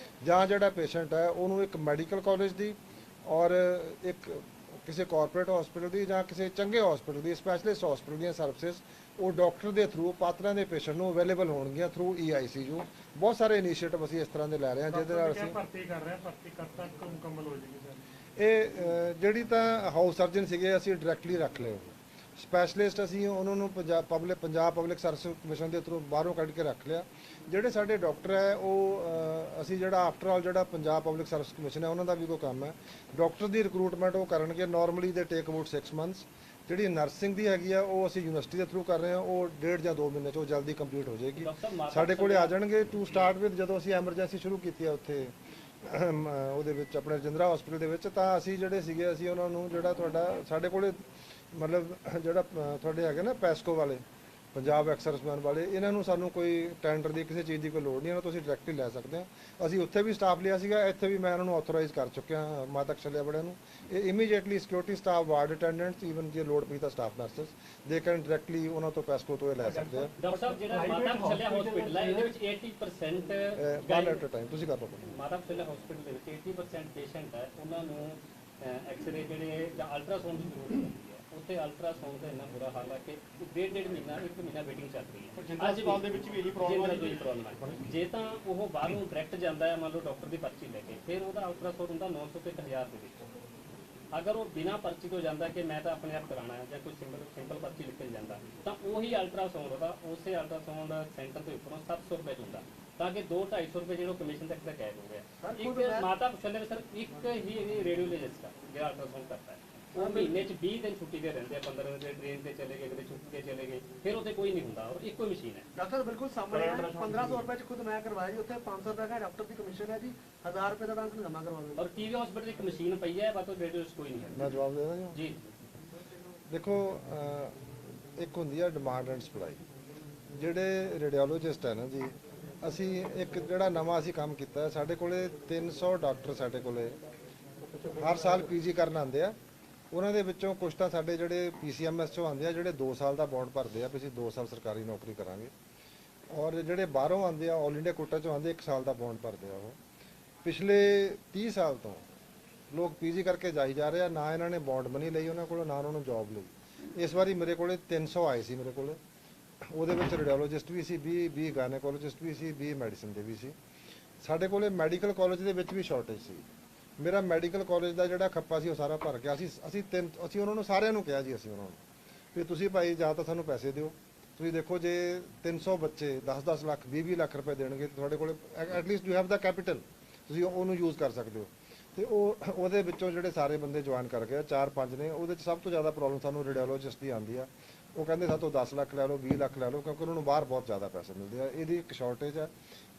ਜਾਂ ਜਿਹੜਾ ਪੇਸ਼ੈਂਟ ਹੈ, ਉਹਨੂੰ ਇੱਕ ਮੈਡੀਕਲ ਕਾਲਜ ਦੀ ਔਰ ਇੱਕ ਕਿਸੇ ਕਾਰਪੋਰੇਟ ਹਸਪੀਟਲ ਦੀ ਜਾਂ ਕਿਸੇ ਚੰਗੇ ਹਸਪੀਟਲ ਦੀ, ਸਪੈਸ਼ਲਿਸਟ ਹਸਪੀਟਲ ਦੀਆਂ ਸਰਵਿਸਿਜ਼ ਉਹ ਡਾਕਟਰ ਦੇ ਥਰੂ ਪਾਤਰਾਂ ਦੇ ਪੇਸ਼ੈਂਟ ਨੂੰ ਅਵੇਲੇਬਲ ਹੋਣਗੀਆਂ ਥਰੂ EICU। ਬਹੁਤ ਸਾਰੇ ਇਨੀਸ਼ੀਏਟਿਵ ਅਸੀਂ ਇਸ ਤਰ੍ਹਾਂ ਦੇ ਲੈ ਰਹੇ ਹਾਂ, ਜਿਹਦੇ ਨਾਲ ਅਸੀਂ ਭਰਤੀ ਕਰ ਰਹੇ ਹਾਂ। ਭਰਤੀ ਕਦ ਤੱਕ ਮੁਕੰਮਲ ਹੋ ਜਾਏਗੀ ਸਰ? ਇਹ ਜਿਹੜੀ ਤਾਂ ਹਾਊਸ ਸਰਜਨ ਸੀਗੇ ਅਸੀਂ ਡਾਇਰੈਕਟਲੀ ਰੱਖ ਲਏ। ਸਪੈਸ਼ਲਿਸਟ ਅਸੀਂ ਉਹਨਾਂ ਨੂੰ ਪੰਜਾਬ ਪਬਲਿਕ ਸਰਵਿਸ ਕਮਿਸ਼ਨ ਦੇ ਥਰੂ ਬਾਹਰੋਂ ਕੱਢ ਕੇ ਰੱਖ ਲਿਆ। ਜਿਹੜੇ ਸਾਡੇ ਡਾਕਟਰ ਹੈ ਉਹ ਅਸੀਂ ਜਿਹੜਾ ਆਫਟਰ ਆਲ ਜਿਹੜਾ ਪੰਜਾਬ ਪਬਲਿਕ ਸਰਵਿਸ ਕਮਿਸ਼ਨ ਹੈ ਉਹਨਾਂ ਦਾ ਵੀ ਕੋਈ ਕੰਮ ਹੈ। ਡਾਕਟਰ ਦੀ ਰਿਕਰੂਟਮੈਂਟ ਉਹ ਕਰਨਗੇ। ਨਾਰਮਲੀ ਦੇ ਟੇਕ ਅਬਾਊਟ 6 ਮੰਥਸ। ਜਿਹੜੀ ਨਰਸਿੰਗ ਦੀ ਹੈਗੀ ਆ ਉਹ ਅਸੀਂ ਯੂਨੀਵਰਸਿਟੀ ਦੇ ਥਰੂ ਕਰ ਰਹੇ ਹਾਂ। ਉਹ 1.5 ਜਾਂ 2 ਮਹੀਨੇ 'ਚ ਉਹ ਜਲਦੀ ਕੰਪਲੀਟ ਹੋ ਜਾਏਗੀ। ਸਾਡੇ ਕੋਲੇ ਆ ਜਾਣਗੇ ਟੂ ਸਟਾਰਟ ਵਿਦ। ਜਦੋਂ ਅਸੀਂ ਐਮਰਜੈਂਸੀ ਸ਼ੁਰੂ ਕੀਤੀ ਆ ਉੱਥੇ ਉਹਦੇ ਵਿੱਚ ਆਪਣੇ ਰਜਿੰਦਰਾ ਹਸਪੀਟਲ ਦੇ ਵਿੱਚ, ਤਾਂ ਅਸੀਂ ਜਿਹੜੇ ਸੀਗੇ ਅਸੀਂ ਉਹਨਾਂ ਨੂੰ ਜਿਹੜਾ ਤੁਹਾਡਾ ਸਾਡੇ ਕੋਲੇ ਮਤਲਬ ਜਿਹੜਾ ਤੁਹਾਡੇ ਹੈਗੇ ਨਾ ਪੈਸਕੋ ਵਾਲੇ, ਪੰਜਾਬ ਐਕਸਰਸਮੈਨ ਵਾਲੇ, ਇਹਨਾਂ ਨੂੰ ਸਾਨੂੰ ਕੋਈ ਟੈਂਡਰ ਦੀ ਕਿਸੇ ਚੀਜ਼ ਦੀ ਕੋਈ ਲੋੜ ਨਹੀਂ, ਇਹਨਾਂ ਤੋਂ ਅਸੀਂ ਡਾਇਰੈਕਟਲੀ ਲੈ ਸਕਦੇ ਹਾਂ। ਅਸੀਂ ਉੱਥੇ ਵੀ ਸਟਾਫ ਲਿਆ ਸੀਗਾ, ਇੱਥੇ ਵੀ ਮੈਂ ਇਹਨਾਂ ਨੂੰ ਆਥੋਰਾਈਜ਼ ਕਰ ਚੁੱਕਿਆ ਮਾਤਾ ਕਸ਼ਲਿਆ ਬੜਿਆਂ ਨੂੰ। ਇਹ immediately security staff, ward attendants, even ਜੇ ਲੋੜ ਪਈ ਤਾਂ staff nurses, they can directly ਉਹਨਾਂ ਤੋਂ ਪੈਸਕੋ ਤੋਂ ਇਹ ਲੈ ਸਕਦੇ ਆ। ਡਾਕਟਰ ਸਾਹਿਬ ਜਿਹੜਾ ਮਾਤਾ ਕਸ਼ਲਿਆ ਹਸਪੀਟਲ ਹੈ ਇਹਦੇ ਵਿੱਚ 80% ਵਨ ਐਟ ਅ ਟਾਈਮ ਤੁਸੀਂ ਕਰ ਲਓ। ਮਾਤਾ ਕਸ਼ਲਿਆ ਹਸਪੀਟਲ ਦੇ ਵਿੱਚ 80% ਪੇਸ਼ੈਂਟ ਹੈ, ਉਹਨਾਂ ਨੂੰ ਐਕਸਰੇ ਜਿਹੜੇ ਜਾਂ ਅਲਟਰਾਸਾਊਂਡ ਦੀ ਜ਼ਰੂਰਤ ਹੁੰਦੀ ਹੈ। ਉੱਥੇ ਅਲਟਰਾਸਾਊਂਡ ਦਾ ਇੰਨਾ ਬੁਰਾ ਹਾਲ ਹੈ ਕਿ 1.5 ਮਹੀਨਾ 1 ਮਹੀਨਾ ਵੇਟਿੰਗ ਚੱਲ ਰਹੀ ਹੈ। ਹਸਪਤਾਲ ਦੇ ਵਿੱਚ ਵੀ ਇਹੀ ਪ੍ਰੋਬਲਮ ਹੈ। ਜੇ ਤਾਂ ਉਹ ਬਾਹਰੋਂ ਡਾਇਰੈਕਟ ਜਾਂਦਾ ਹੈ, ਮੰਨ ਲਓ ਡਾਕਟਰ ਦੀ ਪਰਚੀ ਲੈ ਕੇ, ਫਿਰ ਉਹਦਾ ਅਲਟਰਾਸਾਊਂਡ ਹੁੰਦਾ 900 ਤੇ 1000 ਦੇ ਵਿੱਚ। ਅਗਰ ਉਹ ਬਿਨਾਂ ਪਰਚੀ ਤੋਂ ਜਾਂਦਾ ਕਿ ਮੈਂ ਤਾਂ ਆਪਣੇ ਆਪ ਕਰਾਉਣਾ ਹੈ ਜਾਂ ਕੋਈ ਸਿੰਪਲ ਪਰਚੀ ਲਿਖ ਕੇ ਜਾਂਦਾ, ਤਾਂ ਉਹੀ ਅਲਟਰਾਸਾਊਂਡ ਉਹਦਾ ਉਸੇ ਅਲਟਰਾਸਾਊਂਡ ਸੈਂਟਰ ਦੇ ਉੱਪਰੋਂ 700 ਰੁਪਏ ਹੁੰਦਾ, ਤਾਂ ਕਿ 200-250 ਰੁਪਏ ਜਿਹੜਾ ਕਮਿਸ਼ਨ ਤੱਕ ਦਾ ਕੈਦ ਹੋ ਗਿਆ। ਇੱਕ ਮਾਤਾ ਕਸ਼ਲਿਆ ਸਰ ਇੱਕ ਹੀ ਰੇਡੀਓਲੋਜਿਸਟ ਆ ਜਿਹੜਾ ਅਲਟਰਾਸਾਊਂਡ ਕਰਦਾ ਹੈ, ਉਹ ਮਹੀਨੇ 'ਚ 20 ਦਿਨ ਛੁੱਟੀ ਤੇ ਰਹਿੰਦੇ ਆ। 15 ਦਿਨ ਟ੍ਰੇਨ ਤੇ ਚਲੇ ਗਏ, ਕਦੇ ਛੁੱਟੀ ਤੇ ਚਲੇ ਗਏ, ਫਿਰ ਉੱਥੇ ਕੋਈ ਨਹੀਂ ਹੁੰਦਾ ਔਰ ਇੱਕੋ ਹੀ ਮਸ਼ੀਨ ਹੈ। ਡਾਕਟਰ ਬਿਲਕੁਲ ਸਾਹਮਣੇ ਹੈ। 1500 ਰੁਪਏ 'ਚ ਖੁਦ ਮੈਂ ਕਰਵਾਇਆ ਜੀ। ਉੱਥੇ 500 ਰੁਪਏ ਦਾ ਡਾਕਟਰ ਦੀ ਕਮਿਸ਼ਨ ਹੈ ਜੀ, 1000 ਰੁਪਏ ਦਾ ਬੈਂਕ ਨੂੰ ਜਮ੍ਹਾਂ ਕਰਵਾ ਦਿੰਦੇ। ਔਰ ਟੀਵੀ ਹਸਪੀਟਲ ਇੱਕ ਮਸ਼ੀਨ ਪਈ ਹੈ, ਬਾਕੀ ਰੇਡੀਓਸ ਕੋਈ ਨਹੀਂ ਹੈ। ਮੈਂ ਜਵਾਬ ਦੇ ਦਾਂ ਜੀ ਦੇਖੋ ਇੱਕ ਹੁੰਦੀ ਆ ਡਿਮਾਂਡ ਐਂਡ ਸਪਲਾਈ। ਜਿਹੜੇ ਰੇਡੀਓਲੋਜਿਸਟ ਹੈ ਨਾ ਜੀ, ਅਸੀਂ ਇੱਕ ਜਿਹੜਾ ਨਵਾਂ ਅਸੀਂ ਕੰਮ ਕੀਤਾ ਹੈ, ਸਾਡੇ ਕੋਲੇ 300 ਡਾਕਟਰ ਸਾਡੇ ਕੋਲੇ ਹਰ ਸਾਲ ਪੀਜੀ ਕਰਨ ਆਉਂਦੇ ਆ। ਉਹਨਾਂ ਦੇ ਵਿੱਚੋਂ ਕੁਝ ਤਾਂ ਸਾਡੇ ਜਿਹੜੇ ਪੀਸੀਐਮਐਸ ਚੋਂ ਆਉਂਦੇ ਆ, ਜਿਹੜੇ 2 ਸਾਲ ਦਾ ਬੌਂਡ ਭਰਦੇ ਆ ਵੀ ਅਸੀਂ 2 ਸਾਲ ਸਰਕਾਰੀ ਨੌਕਰੀ ਕਰਾਂਗੇ, ਔਰ ਜਿਹੜੇ ਬਾਹਰੋਂ ਆਉਂਦੇ ਆ ਆਲ ਇੰਡੀਆ ਕੋਟਾ ਚੋਂ ਆਉਂਦੇ 1 ਸਾਲ ਦਾ ਬੌਂਡ ਭਰਦੇ ਆ। ਉਹ ਪਿਛਲੇ 30 ਸਾਲ ਤੋਂ ਲੋਕ ਪੀਜੀ ਕਰਕੇ ਜਾਈ ਜਾ ਰਹੇ ਆ, ਨਾ ਇਹਨਾਂ ਨੇ ਬੌਂਡ ਬਣੀ ਲਈ ਉਹਨਾਂ ਕੋਲੋਂ, ਨਾ ਉਹਨਾਂ ਨੂੰ ਜੌਬ ਲਈ। ਇਸ ਵਾਰੀ ਮੇਰੇ ਕੋਲੇ 300 ਆਏ ਸੀ ਮੇਰੇ ਕੋਲੇ, ਉਹਦੇ ਵਿੱਚ ਰੇਡੀਓਲੋਜਿਸਟ ਵੀ ਸੀ, 20 ਗਾਇਨੇਕੋਲੋਜਿਸਟ ਵੀ ਸੀ, 20 ਮੈਡੀਸਨ ਦੇ ਵੀ ਸੀ। ਸਾਡੇ ਕੋਲੇ ਮੈਡੀਕਲ ਕਾਲਜ ਦੇ ਵਿੱਚ ਵੀ ਸ਼ਾਰਟੇਜ ਸੀ। ਮੇਰਾ ਮੈਡੀਕਲ ਕਾਲਜ ਦਾ ਜਿਹੜਾ ਖੱਪਾ ਸੀ ਉਹ ਸਾਰਾ ਭਰ ਗਿਆ। ਅਸੀਂ ਉਹਨਾਂ ਨੂੰ ਸਾਰਿਆਂ ਨੂੰ ਕਿਹਾ ਜੀ, ਅਸੀਂ ਉਹਨਾਂ ਨੂੰ ਵੀ ਤੁਸੀਂ ਭਾਈ ਜਾਂ ਤਾਂ ਸਾਨੂੰ ਪੈਸੇ ਦਿਓ। ਤੁਸੀਂ ਦੇਖੋ ਜੇ 300 ਬੱਚੇ 10-10 ਲੱਖ 20-20 ਲੱਖ ਰੁਪਏ ਦੇਣਗੇ ਤਾਂ ਤੁਹਾਡੇ ਕੋਲੇ at least you have the capital, ਤੁਸੀਂ ਉਹਨੂੰ ਯੂਜ਼ ਕਰ ਸਕਦੇ ਹੋ। ਤੇ ਉਹਦੇ ਵਿੱਚੋਂ ਜਿਹੜੇ ਸਾਰੇ ਬੰਦੇ ਜੁਆਇਨ ਕਰ ਗਏ 4-5 ਨੇ, ਉਹਦੇ 'ਚ ਸਭ ਤੋਂ ਜ਼ਿਆਦਾ ਪ੍ਰੋਬਲਮ ਸਾਨੂੰ ਰੇਡੀਓਲੋਜਿਸਟ ਦੀ ਆਉਂਦੀ ਆ। ਉਹ ਕਹਿੰਦੇ ਸਾਤੋਂ 10 ਲੱਖ ਲੈ ਲਓ, 20 ਲੱਖ ਲੈ ਲਓ, ਕਿਉਂਕਿ ਉਹਨਾਂ ਨੂੰ ਬਾਹਰ ਬਹੁਤ ਜ਼ਿਆਦਾ ਪੈਸੇ ਮਿਲਦੇ ਆ। ਇਹਦੀ ਇੱਕ ਸ਼ਾਰਟੇਜ ਆ।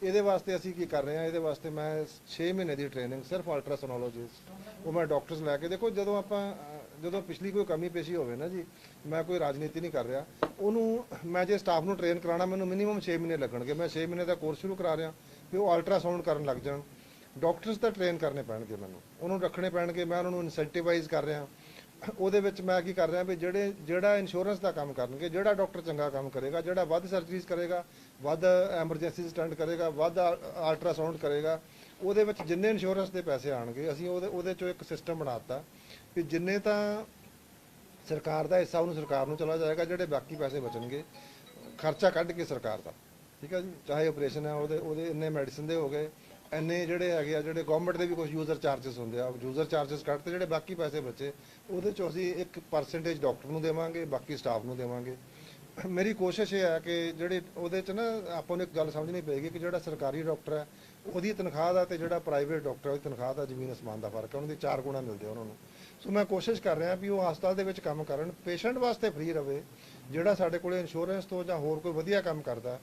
ਇਹਦੇ ਵਾਸਤੇ ਅਸੀਂ ਕੀ ਕਰ ਰਹੇ ਹਾਂ, ਇਹਦੇ ਵਾਸਤੇ ਮੈਂ 6 ਮਹੀਨੇ ਦੀ ਟ੍ਰੇਨਿੰਗ ਸਿਰਫ ਅਲਟਰਾਸੋਨੋਲੋਜਿਸਟ, ਉਹ ਮੈਂ ਡਾਕਟਰਸ ਲੈ ਕੇ, ਦੇਖੋ ਜਦੋਂ ਪਿਛਲੀ ਕੋਈ ਕਮੀ ਪੇਸ਼ੀ ਹੋਵੇ ਨਾ ਜੀ, ਮੈਂ ਕੋਈ ਰਾਜਨੀਤੀ ਨਹੀਂ ਕਰ ਰਿਹਾ, ਉਹਨੂੰ ਮੈਂ ਜੇ ਸਟਾਫ ਨੂੰ ਟ੍ਰੇਨ ਕਰਾਉਣਾ ਮੈਨੂੰ ਮਿਨੀਮਮ 6 ਮਹੀਨੇ ਲੱਗਣਗੇ। ਮੈਂ 6 ਮਹੀਨੇ ਦਾ ਕੋਰਸ ਸ਼ੁਰੂ ਕਰਾ ਰਿਹਾ ਵੀ ਉਹ ਅਲਟਰਾਸਾਊਂਡ ਕਰਨ ਲੱਗ ਜਾਣ। ਡਾਕਟਰਸ ਤਾਂ ਟ੍ਰੇਨ ਕਰਨੇ ਪੈਣਗੇ, ਮੈਨੂੰ ਉਹਨੂੰ ਰੱਖਣੇ ਪੈਣਗੇ, ਮੈਂ ਉਹਨਾਂ ਨੂੰ ਇਨਸੈਂਟੀਵਾਈਜ਼ ਕਰ ਰਿਹਾ। ਉਹਦੇ ਵਿੱਚ ਮੈਂ ਕੀ ਕਰ ਰਿਹਾ ਵੀ ਜਿਹੜਾ ਇੰਸ਼ੋਰੈਂਸ ਦਾ ਕੰਮ ਕਰਨਗੇ, ਜਿਹੜਾ ਡਾਕਟਰ ਚੰਗਾ ਕੰਮ ਕਰੇਗਾ, ਜਿਹੜਾ ਵੱਧ ਸਰਜਰੀਜ਼ ਕਰੇਗਾ, ਵੱਧ ਐਮਰਜੈਂਸੀ ਅਟੈਂਡ ਕਰੇਗਾ, ਵੱਧ ਅਲਟਰਾਸਾਊਂਡ ਕਰੇਗਾ, ਉਹਦੇ ਵਿੱਚ ਜਿੰਨੇ ਇੰਸ਼ੋਰੈਂਸ ਦੇ ਪੈਸੇ ਆਣਗੇ, ਅਸੀਂ ਉਹਦੇ ਚੋਂ ਇੱਕ ਸਿਸਟਮ ਬਣਾਤਾ ਵੀ ਜਿੰਨੇ ਤਾਂ ਸਰਕਾਰ ਦਾ ਹਿੱਸਾ ਉਹਨੂੰ ਸਰਕਾਰ ਨੂੰ ਚਲਾ ਜਾਏਗਾ, ਜਿਹੜੇ ਬਾਕੀ ਪੈਸੇ ਬਚਣਗੇ ਖਰਚਾ ਕੱਢ ਕੇ ਸਰਕਾਰ ਦਾ, ਠੀਕ ਹੈ ਜੀ। ਚਾਹੇ ਆਪਰੇਸ਼ਨ ਹੈ ਉਹਦੇ ਇੰਨੇ ਮੈਡੀਸਨ ਦੇ ਹੋ ਗਏ, ਇੰਨੇ ਜਿਹੜੇ ਹੈਗੇ ਆ, ਜਿਹੜੇ ਗਵਰਨਮੈਂਟ ਦੇ ਵੀ ਕੁਝ ਯੂਜ਼ਰ ਚਾਰजेस ਹੁੰਦੇ ਆ, ਯੂਜ਼ਰ ਚਾਰजेस ਕੱਢ ਤੇ ਜਿਹੜੇ ਬਾਕੀ ਪੈਸੇ ਬਚੇ ਉਹਦੇ ਚੋਂ ਅਸੀਂ ਇੱਕ ਪਰਸੈਂਟੇਜ ਡਾਕਟਰ ਨੂੰ ਦੇਵਾਂਗੇ, ਬਾਕੀ ਸਟਾਫ ਨੂੰ ਦੇਵਾਂਗੇ। ਮੇਰੀ ਕੋਸ਼ਿਸ਼ ਇਹ ਹੈ ਕਿ ਜਿਹੜੇ ਉਹਦੇ 'ਚ ਨਾ ਆਪਾਂ ਨੂੰ ਇੱਕ ਗੱਲ ਸਮਝਣੀ ਪਏਗੀ ਕਿ ਜਿਹੜਾ ਸਰਕਾਰੀ ਡਾਕਟਰ ਹੈ ਉਹਦੀ ਤਨਖਾਹ ਦਾ ਤੇ ਜਿਹੜਾ ਪ੍ਰਾਈਵੇਟ ਡਾਕਟਰ ਉਹਦੀ ਤਨਖਾਹ ਦਾ ਜ਼ਮੀਨ ਅਸਮਾਨ ਦਾ ਫਰਕ ਹੈ, ਉਹਨਾਂ ਦੀ 4 ਗੁਣਾ ਮਿਲਦੇ ਉਹਨਾਂ ਨੂੰ। ਸੋ ਮੈਂ ਕੋਸ਼ਿਸ਼ ਕਰ ਰਿਹਾ ਵੀ ਉਹ ਹਸਪਤਾਲ ਦੇ ਵਿੱਚ ਕੰਮ ਕਰਨ, ਪੇਸ਼ੈਂਟ ਵਾਸਤੇ ਫ੍ਰੀ ਰਵੇ। ਜਿਹੜਾ ਸਾਡੇ ਕੋਲੇ ਇੰਸ਼ੋਰੈਂਸ ਤੋਂ ਜਾਂ ਹੋਰ ਕੋਈ ਵਧੀਆ ਕੰਮ ਕਰਦਾ,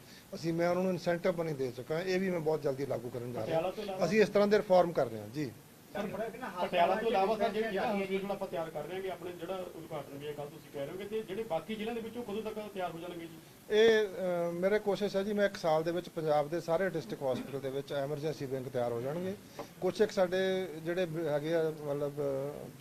ਮੈਂ ਉਹਨਾਂ ਨੂੰ ਇਨਸੈਂਟਿਵ ਬਣੀ ਦੇ ਚੁੱਕਾ। ਇਹ ਵੀ ਮੈਂ ਬਹੁਤ ਜਲਦੀ ਲਾਗੂ ਕਰਨ ਜਾ ਰਿਹਾ। ਅਸੀਂ ਇਸ ਤਰ੍ਹਾਂ ਦੇ ਰਿਫਾਰਮ ਕਰ ਰਹੇ ਹਾਂ ਜੀ। ਪਟਿਆਲਾ ਤੋਂ ਇਲਾਵਾ ਸਰ ਜਿਹੜੀ ਹਸਪੀਟਲ ਆਪਾਂ ਤਿਆਰ ਕਰ ਰਹੇ ਹਾਂ ਕਿ ਆਪਣੇ ਜਿਹੜਾ ਉਦਘਾਟਨ ਵੀ ਇਹ ਗੱਲ ਤੁਸੀਂ ਕਹਿ ਰਹੇ ਹੋ, ਤੇ ਜਿਹੜੇ ਬਾਕੀ ਜ਼ਿਲ੍ਹਿਆਂ ਦੇ ਵਿੱਚੋਂ ਕਦੋਂ ਤੱਕ ਤਿਆਰ ਹੋ ਜਾਣਗੇ ਜੀ? ਇਹ ਮੇਰੇ ਕੋਸ਼ਿਸ਼ ਹੈ ਜੀ, ਮੈਂ 1 ਸਾਲ ਦੇ ਵਿੱਚ ਪੰਜਾਬ ਦੇ ਸਾਰੇ ਡਿਸਟ੍ਰਿਕਟ ਹਸਪੀਟਲ ਦੇ ਵਿੱਚ ਐਮਰਜੈਂਸੀ ਵਿੰਗ ਤਿਆਰ ਹੋ ਜਾਣਗੇ। ਕੁਛ ਇੱਕ ਸਾਡੇ ਜਿਹੜੇ ਹੈਗੇ ਆ, ਮਤਲਬ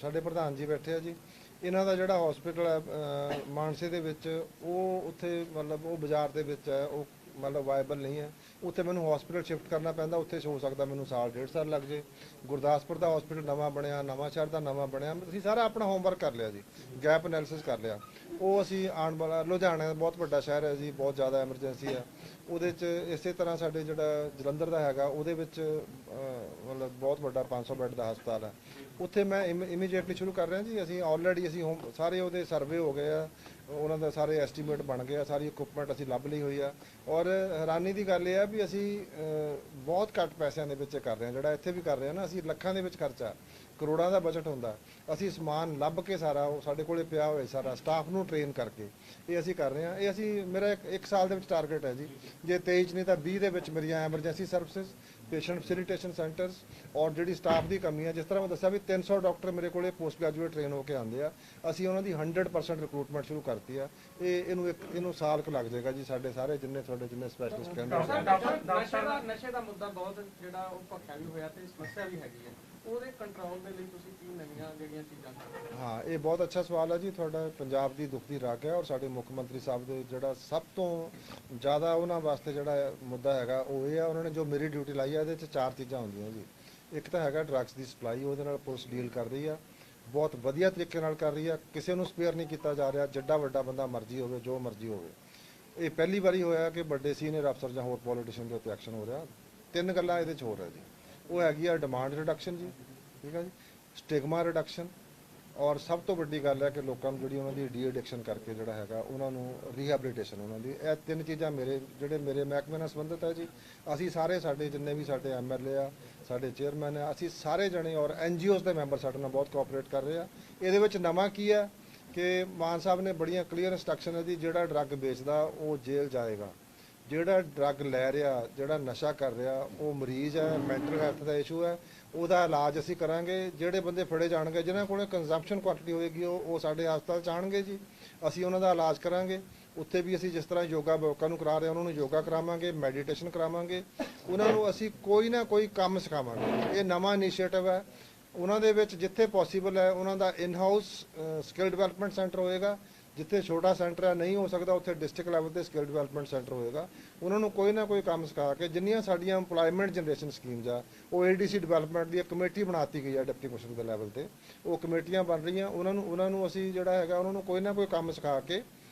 ਸਾਡੇ ਪ੍ਰਧਾਨ ਜੀ ਬੈਠੇ ਆ ਜੀ, ਇਹਨਾਂ ਦਾ ਜਿਹੜਾ ਹਸਪੀਟਲ ਹੈ ਮਾਨਸੇ ਦੇ ਵਿੱਚ, ਉਹ ਉੱਥੇ ਮਤਲਬ ਉਹ ਬਾਜ਼ਾਰ ਦੇ ਵਿੱਚ ਹੈ, ਉਹ ਮਤਲਬ ਵਾਇਬਲ ਨਹੀਂ ਹੈ। ਉੱਥੇ ਮੈਨੂੰ ਹਸਪੀਟਲ ਸ਼ਿਫਟ ਕਰਨਾ ਪੈਂਦਾ, ਉੱਥੇ ਹੋ ਸਕਦਾ ਮੈਨੂੰ 1.5 ਸਾਲ ਲੱਗ ਜੇ। ਗੁਰਦਾਸਪੁਰ ਦਾ ਹਸਪੀਟਲ ਨਵਾਂ ਬਣਿਆ, ਨਵਾਂ ਸ਼ਹਿਰ ਦਾ ਨਵਾਂ ਬਣਿਆ, ਅਸੀਂ ਸਾਰਾ ਆਪਣਾ ਹੋਮਵਰਕ ਕਰ ਲਿਆ ਜੀ, ਗੈਪ ਐਨਾਲਿਸਿਸ ਕਰ ਲਿਆ। ਉਹ ਅਸੀਂ ਆਉਣ ਵਾਲਾ ਲੁਧਿਆਣਾ ਬਹੁਤ ਵੱਡਾ ਸ਼ਹਿਰ ਹੈ ਜੀ, ਬਹੁਤ ਜ਼ਿਆਦਾ ਐਮਰਜੈਂਸੀ ਹੈ ਉਹਦੇ 'ਚ। ਇਸੇ ਤਰ੍ਹਾਂ ਸਾਡੇ ਜਿਹੜਾ ਜਲੰਧਰ ਦਾ ਹੈਗਾ, ਉਹਦੇ ਵਿੱਚ ਮਤਲਬ ਬਹੁਤ ਵੱਡਾ 500 ਬੈੱਡ ਦਾ ਹਸਪਤਾਲ ਹੈ। ਉੱਥੇ ਮੈਂ ਇਮੀਡੀਏਟਲੀ ਸ਼ੁਰੂ ਕਰ ਰਿਹਾ ਜੀ। ਅਸੀਂ ਆਲਰੇਡੀ ਸਾਰੇ ਉਹਦੇ ਸਰਵੇ ਹੋ ਗਏ ਆ, ਉਹਨਾਂ ਦਾ ਸਾਰੇ ਐਸਟੀਮੇਟ ਬਣ ਗਿਆ, ਸਾਰੀ ਇਕੁਇਪਮੈਂਟ ਅਸੀਂ ਲੱਭ ਲਈ ਹੋਈ ਆ। ਔਰ ਹੈਰਾਨੀ ਦੀ ਗੱਲ ਇਹ ਆ ਵੀ ਅਸੀਂ ਬਹੁਤ ਘੱਟ ਪੈਸਿਆਂ ਦੇ ਵਿੱਚ ਕਰ ਰਹੇ ਹਾਂ। ਜਿਹੜਾ ਇੱਥੇ ਵੀ ਕਰ ਰਹੇ ਹਾਂ ਨਾ, ਅਸੀਂ ਲੱਖਾਂ ਦੇ ਵਿੱਚ ਖਰਚਾ, ਕਰੋੜਾਂ ਦਾ ਬਜਟ ਹੁੰਦਾ, ਅਸੀਂ ਸਮਾਨ ਲੱਭ ਕੇ ਸਾਰਾ ਉਹ ਸਾਡੇ ਕੋਲੇ ਪਿਆ ਹੋਇਆ, ਸਾਰਾ ਸਟਾਫ ਨੂੰ ਟ੍ਰੇਨ ਕਰਕੇ ਇਹ ਅਸੀਂ ਕਰ ਰਹੇ ਹਾਂ। ਇਹ ਮੇਰਾ 1 ਸਾਲ ਦੇ ਵਿੱਚ ਟਾਰਗੇਟ ਹੈ ਜੀ। ਜੇ 23 'ਚ ਨਹੀਂ ਤਾਂ 20 ਦੇ ਵਿੱਚ ਮੇਰੀਆਂ emergency services, patient facilitation centres ਔਰ ਜਿਹੜੀ ਸਟਾਫ ਦੀ ਕਮੀ ਹੈ, ਜਿਸ ਤਰ੍ਹਾਂ ਮੈਂ ਦੱਸਿਆ ਵੀ 300 ਡਾਕਟਰ ਮੇਰੇ ਕੋਲੇ ਪੋਸਟ ਗ੍ਰੈਜੂਏਟ ਟ੍ਰੇਨ ਹੋ ਕੇ ਆਉਂਦੇ ਆ, ਅਸੀਂ ਉਹਨਾਂ ਦੀ 100% ਰਿਕਰੂਟਮੈਂਟ ਸ਼ੁਰੂ ਕਰਤੀ ਆ। ਇਹਨੂੰ ਸਾਲ ਕੁ ਲੱਗ ਜਾਏਗਾ ਜੀ। ਸਾਡੇ ਸਾਰੇ ਜਿੰਨੇ ਸਪੈਸ਼ਲਿਸਟ ਕਹਿੰਦੇ ਨਸ਼ੇ ਦਾ ਮੁੱਦਾ ਬਹੁਤ ਜਿਹੜਾ ਉਹ ਭਖਿਆ ਵੀ ਹੋਇਆ ਤੇ ਸਮੱਸਿਆ ਵੀ ਹੈਗੀ ਹੈ, ਉਹਦੇ ਕੰਟਰੋਲ ਦੇ ਲਈ ਤੁਸੀਂ ਕੀ ਨਵੀਆਂ ਜਿਹੜੀਆਂ ਚੀਜ਼ਾਂ? ਹਾਂ, ਇਹ ਬਹੁਤ ਅੱਛਾ ਸਵਾਲ ਹੈ ਜੀ ਤੁਹਾਡਾ। ਪੰਜਾਬ ਦੀ ਦੁੱਖ ਦੀ ਰਾਖ ਹੈ, ਔਰ ਸਾਡੇ ਮੁੱਖ ਮੰਤਰੀ ਸਾਹਿਬ ਦੇ ਜਿਹੜਾ ਸਭ ਤੋਂ ਜ਼ਿਆਦਾ ਉਹਨਾਂ ਵਾਸਤੇ ਜਿਹੜਾ ਮੁੱਦਾ ਹੈਗਾ ਉਹ ਇਹ ਆ, ਉਹਨਾਂ ਨੇ ਜੋ ਮੇਰੀ ਡਿਊਟੀ ਲਾਈ ਹੈ, ਇਹਦੇ 'ਚ 4 ਚੀਜ਼ਾਂ ਹੁੰਦੀਆਂ ਜੀ। ਇੱਕ ਤਾਂ ਹੈਗਾ ਡਰੱਗਸ ਦੀ ਸਪਲਾਈ, ਉਹਦੇ ਨਾਲ ਪੁਲਿਸ ਡੀਲ ਕਰ ਰਹੀ ਆ, ਬਹੁਤ ਵਧੀਆ ਤਰੀਕੇ ਨਾਲ ਕਰ ਰਹੀ ਆ, ਕਿਸੇ ਨੂੰ ਸਪੇਅਰ ਨਹੀਂ ਕੀਤਾ ਜਾ ਰਿਹਾ, ਜਿੱਡਾ ਵੱਡਾ ਬੰਦਾ ਮਰਜ਼ੀ ਹੋਵੇ, ਜੋ ਮਰਜ਼ੀ ਹੋਵੇ। ਇਹ ਪਹਿਲੀ ਵਾਰੀ ਹੋਇਆ ਕਿ ਵੱਡੇ ਸੀਨੀਅਰ ਅਫਸਰ ਜਾਂ ਹੋਰ ਪੋਲੀਟੀਸ਼ੀਅਨ ਦੇ ਉੱਤੇ ਐਕਸ਼ਨ ਹੋ ਰਿਹਾ। 3 ਗੱਲਾਂ ਇਹਦੇ 'ਚ ਹੋ ਰਿਹਾ ਜੀ। ਉਹ ਹੈਗੀ ਆ ਡਿਮਾਂਡ ਰਿਡਕਸ਼ਨ ਜੀ, ਠੀਕ ਹੈ ਜੀ, ਸਟਿਗਮਾ ਰਿਡਕਸ਼ਨ, ਔਰ ਸਭ ਤੋਂ ਵੱਡੀ ਗੱਲ ਹੈ ਕਿ ਲੋਕਾਂ ਨੂੰ ਜਿਹੜੀ ਉਹਨਾਂ ਦੀ ਡੀ ਐਡਿਕਸ਼ਨ ਕਰਕੇ ਜਿਹੜਾ ਹੈਗਾ ਉਹਨਾਂ ਨੂੰ ਰੀਹੈਬਿਲਿਟੇਸ਼ਨ ਉਹਨਾਂ ਦੀ। ਇਹ 3 ਚੀਜ਼ਾਂ ਜਿਹੜੇ ਮੇਰੇ ਮਹਿਕਮੇ ਨਾਲ ਸੰਬੰਧਿਤ ਹੈ ਜੀ। ਅਸੀਂ ਸਾਰੇ ਸਾਡੇ ਜਿੰਨੇ ਵੀ ਸਾਡੇ ਐਮਐਲਏ ਆ, ਸਾਡੇ ਚੇਅਰਮੈਨ ਆ, ਅਸੀਂ ਸਾਰੇ ਜਣੇ ਔਰ ਐਨਜੀਓਜ਼ ਦੇ ਮੈਂਬਰ ਸਾਡੇ ਨਾਲ ਬਹੁਤ ਕੋਆਪਰੇਟ ਕਰ ਰਹੇ ਆ। ਇਹਦੇ ਵਿੱਚ ਨਵਾਂ ਕੀ ਹੈ ਕਿ ਮਾਨ ਸਾਹਿਬ ਨੇ ਬੜੀਆਂ ਕਲੀਅਰ ਇੰਸਟਰਕਸ਼ਨ ਹੈ ਜੀ, ਜਿਹੜਾ ਡਰੱਗ ਵੇਚਦਾ ਉਹ ਜੇਲ੍ਹ ਜਾਏਗਾ, ਜਿਹੜਾ ਡਰੱਗ ਲੈ ਰਿਹਾ, ਜਿਹੜਾ ਨਸ਼ਾ ਕਰ ਰਿਹਾ ਉਹ ਮਰੀਜ਼ ਹੈ, ਮੈਂਟਲ ਹੈਲਥ ਦਾ ਇਸ਼ੂ ਹੈ, ਉਹਦਾ ਇਲਾਜ ਅਸੀਂ ਕਰਾਂਗੇ। ਜਿਹੜੇ ਬੰਦੇ ਫੜੇ ਜਾਣਗੇ ਜਿਨ੍ਹਾਂ ਕੋਲ ਕੰਜ਼ੰਪਸ਼ਨ ਕੁਆਂਟੀਟੀ ਹੋਏਗੀ ਉਹ ਸਾਡੇ ਹਸਪਤਾਲ 'ਚ ਆਉਣਗੇ ਜੀ, ਅਸੀਂ ਉਹਨਾਂ ਦਾ ਇਲਾਜ ਕਰਾਂਗੇ। ਉੱਥੇ ਵੀ ਅਸੀਂ ਜਿਸ ਤਰ੍ਹਾਂ ਯੋਗਾ ਲੋਕਾਂ ਨੂੰ ਕਰਾ ਰਹੇ ਉਹਨਾਂ ਨੂੰ ਯੋਗਾ ਕਰਾਵਾਂਗੇ, ਮੈਡੀਟੇਸ਼ਨ ਕਰਾਵਾਂਗੇ, ਉਹਨਾਂ ਨੂੰ ਅਸੀਂ ਕੋਈ ਨਾ ਕੋਈ ਕੰਮ ਸਿਖਾਵਾਂਗੇ। ਇਹ ਨਵਾਂ ਇਨੀਸ਼ੀਏਟਿਵ ਹੈ। ਉਹਨਾਂ ਦੇ ਵਿੱਚ ਜਿੱਥੇ ਪੋਸੀਬਲ ਹੈ ਉਹਨਾਂ ਦਾ in house skill development centre ਹੋਏਗਾ। ਜਿੱਥੇ ਛੋਟਾ ਸੈਂਟਰ ਹੈ ਨਹੀਂ ਹੋ ਸਕਦਾ ਉੱਥੇ ਡਿਸਟ੍ਰਿਕਟ ਲੈਵਲ ਤੇ ਸਕਿੱਲ ਡਿਵੈਲਪਮੈਂਟ ਸੈਂਟਰ ਹੋਏਗਾ। ਉਹਨਾਂ ਨੂੰ ਕੋਈ ਨਾ ਕੋਈ ਕੰਮ ਸਿਖਾ ਕੇ ਜਿੰਨੀਆਂ ਸਾਡੀਆਂ EMPLOYMENT ਜਨਰੇਸ਼ਨ ਸਕੀਮਸ ਆ ਉਹ ADC ਡਿਵੈਲਪਮੈਂਟ ਦੀ ਇੱਕ ਕਮੇਟੀ ਬਣਾਤੀ ਗਈ ਹੈ ਡਿਪਟੀ ਕਮਿਸ਼ਨਰ ਦੇ ਲੈਵਲ ਤੇ, ਉਹ ਕਮੇਟੀਆਂ ਬਣ ਰਹੀਆਂ। ਉਹਨਾਂ ਨੂੰ ਅਸੀਂ ਜਿਹੜਾ ਹੈਗਾ ਉਹਨਾਂ ਨੂੰ ਕੋਈ ਨਾ ਕੋਈ ਕੰਮ ਸਿਖਾ ਕੇ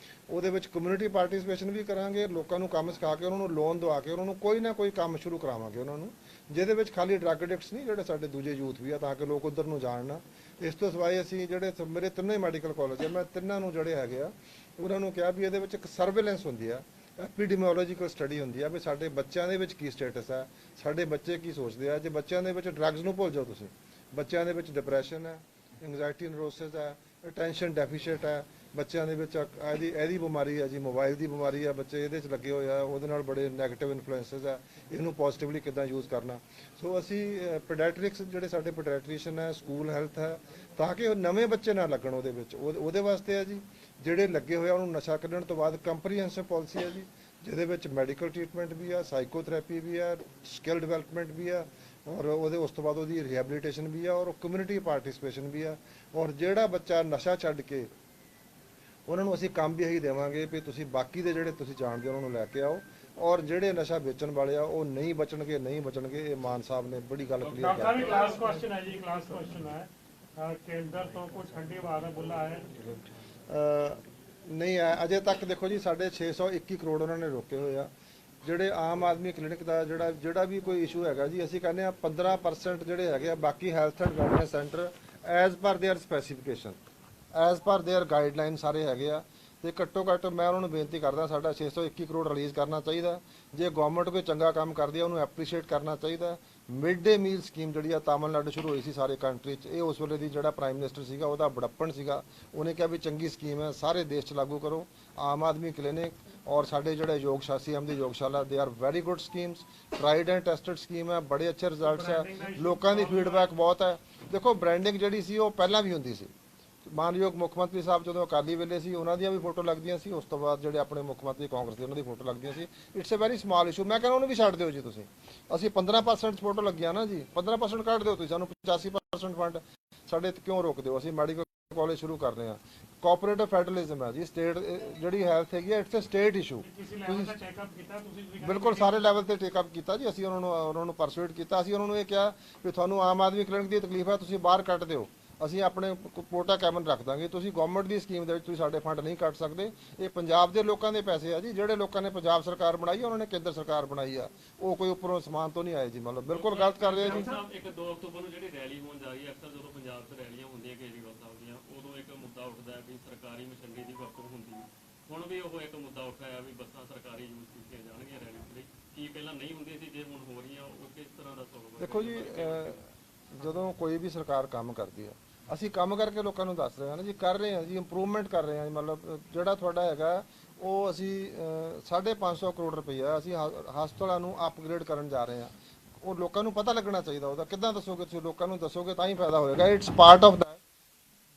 ਉਹਦੇ ਵਿੱਚ ਕਮਿਊਨਿਟੀ ਪਾਰਟਿਸਿਪੇਸ਼ਨ ਵੀ ਕਰਾਂਗੇ, ਲੋਕਾਂ ਨੂੰ ਕੰਮ ਸਿਖਾ ਕੇ ਉਹਨਾਂ ਨੂੰ ਲੋਨ ਦਵਾ ਕੇ ਉਹਨਾਂ ਨੂੰ ਕੋਈ ਨਾ ਕੋਈ ਕੰਮ ਸ਼ੁਰੂ ਕਰਾਵਾਂਗੇ ਉਹਨਾਂ ਨੂੰ, ਜਿਹਦੇ ਵਿੱਚ ਖਾਲੀ ਡਰੱਗ ਐਡਿਕਟਸ ਨਹੀਂ, ਜਿਹੜੇ ਸਾਡੇ ਦੂਜੇ ਯੂਥ ਵੀ ਆ, ਤਾਂ ਕਿ ਲੋਕ ਉਧਰ ਨੂੰ ਜਾਣ ਨਾ। ਇਸ ਤੋਂ ਸਿਵਾਏ ਅਸੀਂ ਜਿਹੜੇ ਮੇਰੇ ਤਿੰਨੇ ਮੈਡੀਕਲ ਕਾਲਜ ਆ, ਮੈਂ ਤਿੰਨਾਂ ਨੂੰ ਜਿਹੜੇ ਹੈਗੇ ਆ ਉਹਨਾਂ ਨੂੰ ਕਿਹਾ ਵੀ ਇਹਦੇ ਵਿੱਚ ਇੱਕ ਸਰਵੇਲੈਂਸ ਹੁੰਦੀ ਆ, ਐਪੀਡੈਮੀਓਲੋਜੀਕਲ ਸਟੱਡੀ ਹੁੰਦੀ ਆ ਵੀ ਸਾਡੇ ਬੱਚਿਆਂ ਦੇ ਵਿੱਚ ਕੀ ਸਟੇਟਸ ਹੈ, ਸਾਡੇ ਬੱਚੇ ਕੀ ਸੋਚਦੇ ਆ। ਜੇ ਬੱਚਿਆਂ ਦੇ ਵਿੱਚ ਡਰੱਗਸ ਨੂੰ ਭੁੱਲ ਜਾਓ ਤੁਸੀਂ, ਬੱਚਿਆਂ ਦੇ ਵਿੱਚ ਡਿਪਰੈਸ਼ਨ ਹੈ, ਐਂਗਜ਼ਾਇਟੀ ਨਿਊਰੋਸਿਸ ਹੈ, ਅਟੈਂਸ਼ਨ ਡੈਫੀਸ਼ੀਟ ਹੈ, ਬੱਚਿਆਂ ਦੇ ਵਿੱਚ ਇਹਦੀ ਬਿਮਾਰੀ ਹੈ ਜੀ, ਮੋਬਾਈਲ ਦੀ ਬਿਮਾਰੀ ਹੈ, ਬੱਚੇ ਇਹਦੇ 'ਚ ਲੱਗੇ ਹੋਏ ਆ, ਉਹਦੇ ਨਾਲ ਬੜੇ ਨੈਗੇਟਿਵ ਇਨਫਲੂਐਂਸਸ ਆ, ਇਹਨੂੰ ਪੋਜ਼ਿਟਿਵਲੀ ਕਿੱਦਾਂ ਯੂਜ਼ ਕਰਨਾ। ਸੋ ਅਸੀਂ ਪੈਡੀਆਟ੍ਰਿਕਸ ਜਿਹੜੇ ਸਾਡੇ ਪੈਡੀਆਟ੍ਰੀਸ਼ੀਅਨ ਹੈ, ਸਕੂਲ ਹੈਲਥ ਹੈ, ਤਾਂ ਕਿ ਉਹ ਨਵੇਂ ਬੱਚੇ ਨਾ ਲੱਗਣ ਉਹਦੇ ਵਿੱਚ, ਉਹਦੇ ਵਾਸਤੇ ਹੈ ਜੀ। ਜਿਹੜੇ ਲੱਗੇ ਹੋਏ ਆ ਉਹਨੂੰ ਨਸ਼ਾ ਕੱਢਣ ਤੋਂ ਬਾਅਦ ਕੰਪਰੀਹੈਂਸਿਵ ਪਾਲਿਸੀ ਹੈ ਜੀ, ਜਿਹਦੇ ਵਿੱਚ ਮੈਡੀਕਲ ਟ੍ਰੀਟਮੈਂਟ ਵੀ ਆ, ਸਾਈਕੋਥੈਰੇਪੀ ਵੀ ਆ, ਸਕਿੱਲ ਡਿਵੈਲਪਮੈਂਟ ਵੀ ਆ, ਔਰ ਉਸ ਤੋਂ ਬਾਅਦ ਉਹਦੀ ਰਿਹੈਬਿਲਿਟੇਸ਼ਨ ਵੀ ਆ, ਔਰ ਕਮਿਊਨਿਟੀ ਪਾਰਟਿਸਿਪੇਸ਼ਨ ਵੀ ਆ। ਔਰ ਜਿਹੜਾ ਬੱਚਾ ਨਸ਼ਾ ਛੱਡ ਕੇ ਉਹਨਾਂ ਨੂੰ ਅਸੀਂ ਕੰਮ ਵੀ ਇਹੀ ਦੇਵਾਂਗੇ ਵੀ ਤੁਸੀਂ ਬਾਕੀ ਦੇ ਜਿਹੜੇ ਤੁਸੀਂ ਜਾਣਦੇ ਹੋ ਉਹਨਾਂ ਨੂੰ ਲੈ ਕੇ ਆਓ, ਔਰ ਜਿਹੜੇ ਨਸ਼ਾ ਵੇਚਣ ਵਾਲੇ ਆ ਉਹ ਨਹੀਂ ਬਚਣਗੇ। ਇਹ ਮਾਨ ਸਾਹਿਬ ਨੇ ਬੜੀ ਗੱਲ ਕਲੀਅਰ ਡਾਕਟਰ ਸਾਹਿਬ ਕਲਾਸ ਕੁਐਸਚਨ ਹੈ ਜੀ, ਕਲਾਸ ਕੁਐਸਚਨ ਹੈ ਕੇਂਦਰ ਤੋਂ ਕੋਈ ਠੰਡੀ ਹਵਾ ਦਾ ਬੁੱਲਾ ਹੈ ਨਹੀਂ ਹੈ ਅਜੇ ਤੱਕ। ਦੇਖੋ ਜੀ ਸਾਡੇ 621 ਕਰੋੜ ਉਹਨਾਂ ਨੇ ਰੋਕੇ ਹੋਏ ਆ। ਜਿਹੜੇ ਆਮ ਆਦਮੀ ਕਲੀਨਿਕ ਦਾ ਜਿਹੜਾ ਵੀ ਕੋਈ ਇਸ਼ੂ ਹੈਗਾ ਜੀ, ਅਸੀਂ ਕਹਿੰਦੇ ਆ 15% ਜਿਹੜੇ ਹੈਗੇ ਆ ਬਾਕੀ health and wellness centre as per there specification, as per there guideline ਸਾਰੇ ਹੈਗੇ ਆ। ਤੇ ਘੱਟੋ ਘੱਟ ਮੈਂ ਉਹਨਾਂ ਨੂੰ ਬੇਨਤੀ ਕਰਦਾ ਸਾਡਾ 621 ਕਰੋੜ ਰਿਲੀਜ਼ ਕਰਨਾ ਚਾਹੀਦਾ। ਜੇ ਗਵਰਨਮੈਂਟ ਕੋਈ ਚੰਗਾ ਕੰਮ ਕਰਦੀ ਆ ਉਹਨੂੰ ਐਪਰੀਸ਼ੀਏਟ ਕਰਨਾ ਚਾਹੀਦਾ। ਮਿਡ ਡੇ ਮੀਲ ਸਕੀਮ ਜਿਹੜੀ ਆ ਤਾਮਿਲਨਾਡੂ ਸ਼ੁਰੂ ਹੋਈ ਸੀ ਸਾਰੇ ਕੰਟਰੀ 'ਚ, ਇਹ ਉਸ ਵੇਲੇ ਦੀ ਜਿਹੜਾ ਪ੍ਰਾਈਮ ਮਿਨਿਸਟਰ ਸੀਗਾ ਉਹਦਾ ਬੜੱਪਣ ਸੀਗਾ, ਉਹਨੇ ਕਿਹਾ ਵੀ ਚੰਗੀ ਸਕੀਮ ਹੈ, ਸਾਰੇ ਦੇਸ਼ 'ਚ ਲਾਗੂ ਕਰੋ। ਆਮ ਆਦਮੀ ਕਲੀਨਿਕ ਔਰ ਸਾਡੇ ਜਿਹੜੇ CM ਦੀ Yogshala, they are very good schemes, tried and tested scheme ਹੈ, ਬੜੇ ਅੱਛੇ ਰਿਜ਼ਲਟਸ ਹੈ, ਲੋਕਾਂ ਦੀ ਫੀਡਬੈਕ ਬਹੁਤ ਹੈ। ਦੇਖੋ ਬ੍ਰਾਂਡਿੰਗ ਜਿਹੜੀ ਸੀ ਉਹ ਪਹਿਲਾਂ ਵੀ ਹੁੰਦੀ ਸੀ। ਮਾਨਯੋਗ ਮੁੱਖ ਮੰਤਰੀ ਸਾਹਿਬ ਜਦੋਂ ਅਕਾਲੀ ਵੇਲੇ ਸੀ ਉਹਨਾਂ ਦੀਆਂ ਵੀ ਫੋਟੋ ਲੱਗਦੀਆਂ ਸੀ, ਉਸ ਤੋਂ ਬਾਅਦ ਜਿਹੜੇ ਆਪਣੇ ਮੁੱਖ ਮੰਤਰੀ ਕਾਂਗਰਸ ਦੇ ਉਹਨਾਂ ਦੀ ਫੋਟੋ ਲੱਗਦੀਆਂ ਸੀ। It's a very small issue. ਮੈਂ ਕਹਿੰਦਾ ਉਹਨੂੰ ਵੀ ਛੱਡ ਦਿਓ ਜੀ ਤੁਸੀਂ। ਅਸੀਂ 15% ਫੋਟੋ ਲੱਗੀਆਂ ਨਾ ਜੀ, 15% ਕੱਢ ਦਿਓ ਤੁਸੀਂ, ਸਾਨੂੰ 85% ਫੰਡ ਸਾਡੇ ਕਿਉਂ ਰੋਕ ਦਿਓ। ਅਸੀਂ ਮੈਡੀਕਲ ਕਾਲਜ ਸ਼ੁਰੂ ਕਰ ਰਹੇ ਹਾਂ। ਕੋਆਪਰੇਟਿਵ ਫੈਡਰਲਿਜ਼ਮ ਹੈ ਜੀ, ਸਟੇਟ ਜਿਹੜੀ ਹੈਲਥ ਹੈਗੀ ਹੈ ਇਟਸ ਅ ਸਟੇਟ ਇਸ਼ੂ। ਬਿਲਕੁਲ ਸਾਰੇ ਲੈਵਲ ਤੇ ਟੇਕਅਪ ਕੀਤਾ ਜੀ। ਅਸੀਂ ਉਹਨਾਂ ਨੂੰ ਪਰਸੂਏਟ ਕੀਤਾ। ਅਸੀਂ ਉਹਨਾਂ ਨੂੰ ਇਹ ਕਿਹਾ ਵੀ ਤੁਹਾਨੂੰ ਆਮ ਆਦਮੀ ਕਲੀਨਿਕ ਦੀ ਤਕਲੀਫ ਹੈ, ਤੁਸੀਂ ਬਾਹਰ ਕੱਟ ਦਿਓ, ਅਸੀਂ ਆਪਣੇ ਕੋਟਾ ਕੈਬਨ ਰੱਖ ਦਾਂਗੇ। ਤੁਸੀਂ ਗਵਰਨਮੈਂਟ ਦੀ ਸਕੀਮ ਦੇ ਵਿੱਚ ਤੁਸੀਂ ਸਾਡੇ ਫੰਡ ਨਹੀਂ ਕੱਟ ਸਕਦੇ। ਇਹ ਪੰਜਾਬ ਦੇ ਲੋਕਾਂ ਦੇ ਪੈਸੇ ਆ ਜੀ, ਜਿਹੜੇ ਲੋਕਾਂ ਨੇ ਪੰਜਾਬ ਸਰਕਾਰ ਬਣਾਈ ਆ, ਉਹਨਾਂ ਨੇ ਕੇਂਦਰ ਸਰਕਾਰ ਬਣਾਈ ਆ, ਉਹ ਕੋਈ ਉੱਪਰੋਂ ਸਮਾਨ ਤੋਂ ਨਹੀਂ ਆਏ ਜੀ। ਮਤਲਬ ਬਿਲਕੁਲ ਗਲਤ ਕਰ ਰਹੇ ਆ ਜੀ। ਇੱਕ 2 ਅਕਤੂਬਰ ਨੂੰ ਜਿਹੜੀ ਰੈਲੀ ਹੋਣ ਜਾ ਰਹੀ ਹੈ, ਅਕਸਰ ਜਦੋਂ ਪੰਜਾਬ 'ਚ ਰੈਲੀਆਂ ਹੁੰਦੀਆਂ ਕੇਜਰੀਵਾਲ ਸਾਹਿਬ ਦੀਆਂ, ਉਦੋਂ ਇੱਕ ਮੁੱਦਾ ਉੱਠਦਾ ਹੈ ਵੀ ਸਰਕਾਰੀ ਮਸ਼ੀਨਰੀ ਦੀ ਵਰਤੋਂ ਹੁੰਦੀ ਹੈ। ਹੁਣ ਵੀ ਉਹ ਇੱਕ ਮੁੱਦਾ ਉੱਠਿਆ ਵੀ ਬੱਸਾਂ ਸਰਕਾਰੀ ਯੂਜ਼ ਕੀਤੀਆਂ ਜਾਣਗੀਆਂ ਰੈਲੀ ਲਈ, ਕੀ ਪਹਿਲਾਂ ਨਹੀਂ ਹੁੰਦੀ ਸੀ, ਜੇ ਹੁਣ ਹੋ ਰਹੀਆਂ ਉਹ ਕਿਸ ਤਰ੍ਹਾਂ ਦਾ ਸੋਚ? ਦੇਖੋ ਜੀ ਜਦੋਂ ਕੋਈ ਵੀ ਸਰਕਾਰ ਕੰਮ ਕਰਦੀ ਹੈ, ਅਸੀਂ ਕੰਮ ਕਰਕੇ ਲੋਕਾਂ ਨੂੰ ਦੱਸ ਰਹੇ ਹਾਂ ਨਾ ਜੀ, ਕਰ ਰਹੇ ਹਾਂ ਜੀ, ਇੰਪਰੂਵਮੈਂਟ ਕਰ ਰਹੇ ਹਾਂ। ਮਤਲਬ ਜਿਹੜਾ ਤੁਹਾਡਾ ਹੈਗਾ ਉਹ ਅਸੀਂ 550 ਕਰੋੜ ਰੁਪਈਆ ਅਸੀਂ ਹਸਪਤਾਲਾਂ ਨੂੰ ਅਪਗ੍ਰੇਡ ਕਰਨ ਜਾ ਰਹੇ ਹਾਂ। ਉਹ ਲੋਕਾਂ ਨੂੰ ਪਤਾ ਲੱਗਣਾ ਚਾਹੀਦਾ। ਉਹਦਾ ਕਿੱਦਾਂ ਦੱਸੋਗੇ ਤੁਸੀਂ? ਲੋਕਾਂ ਨੂੰ ਦੱਸੋਗੇ ਤਾਂ ਹੀ ਫਾਇਦਾ ਹੋਏਗਾ। It's part of that.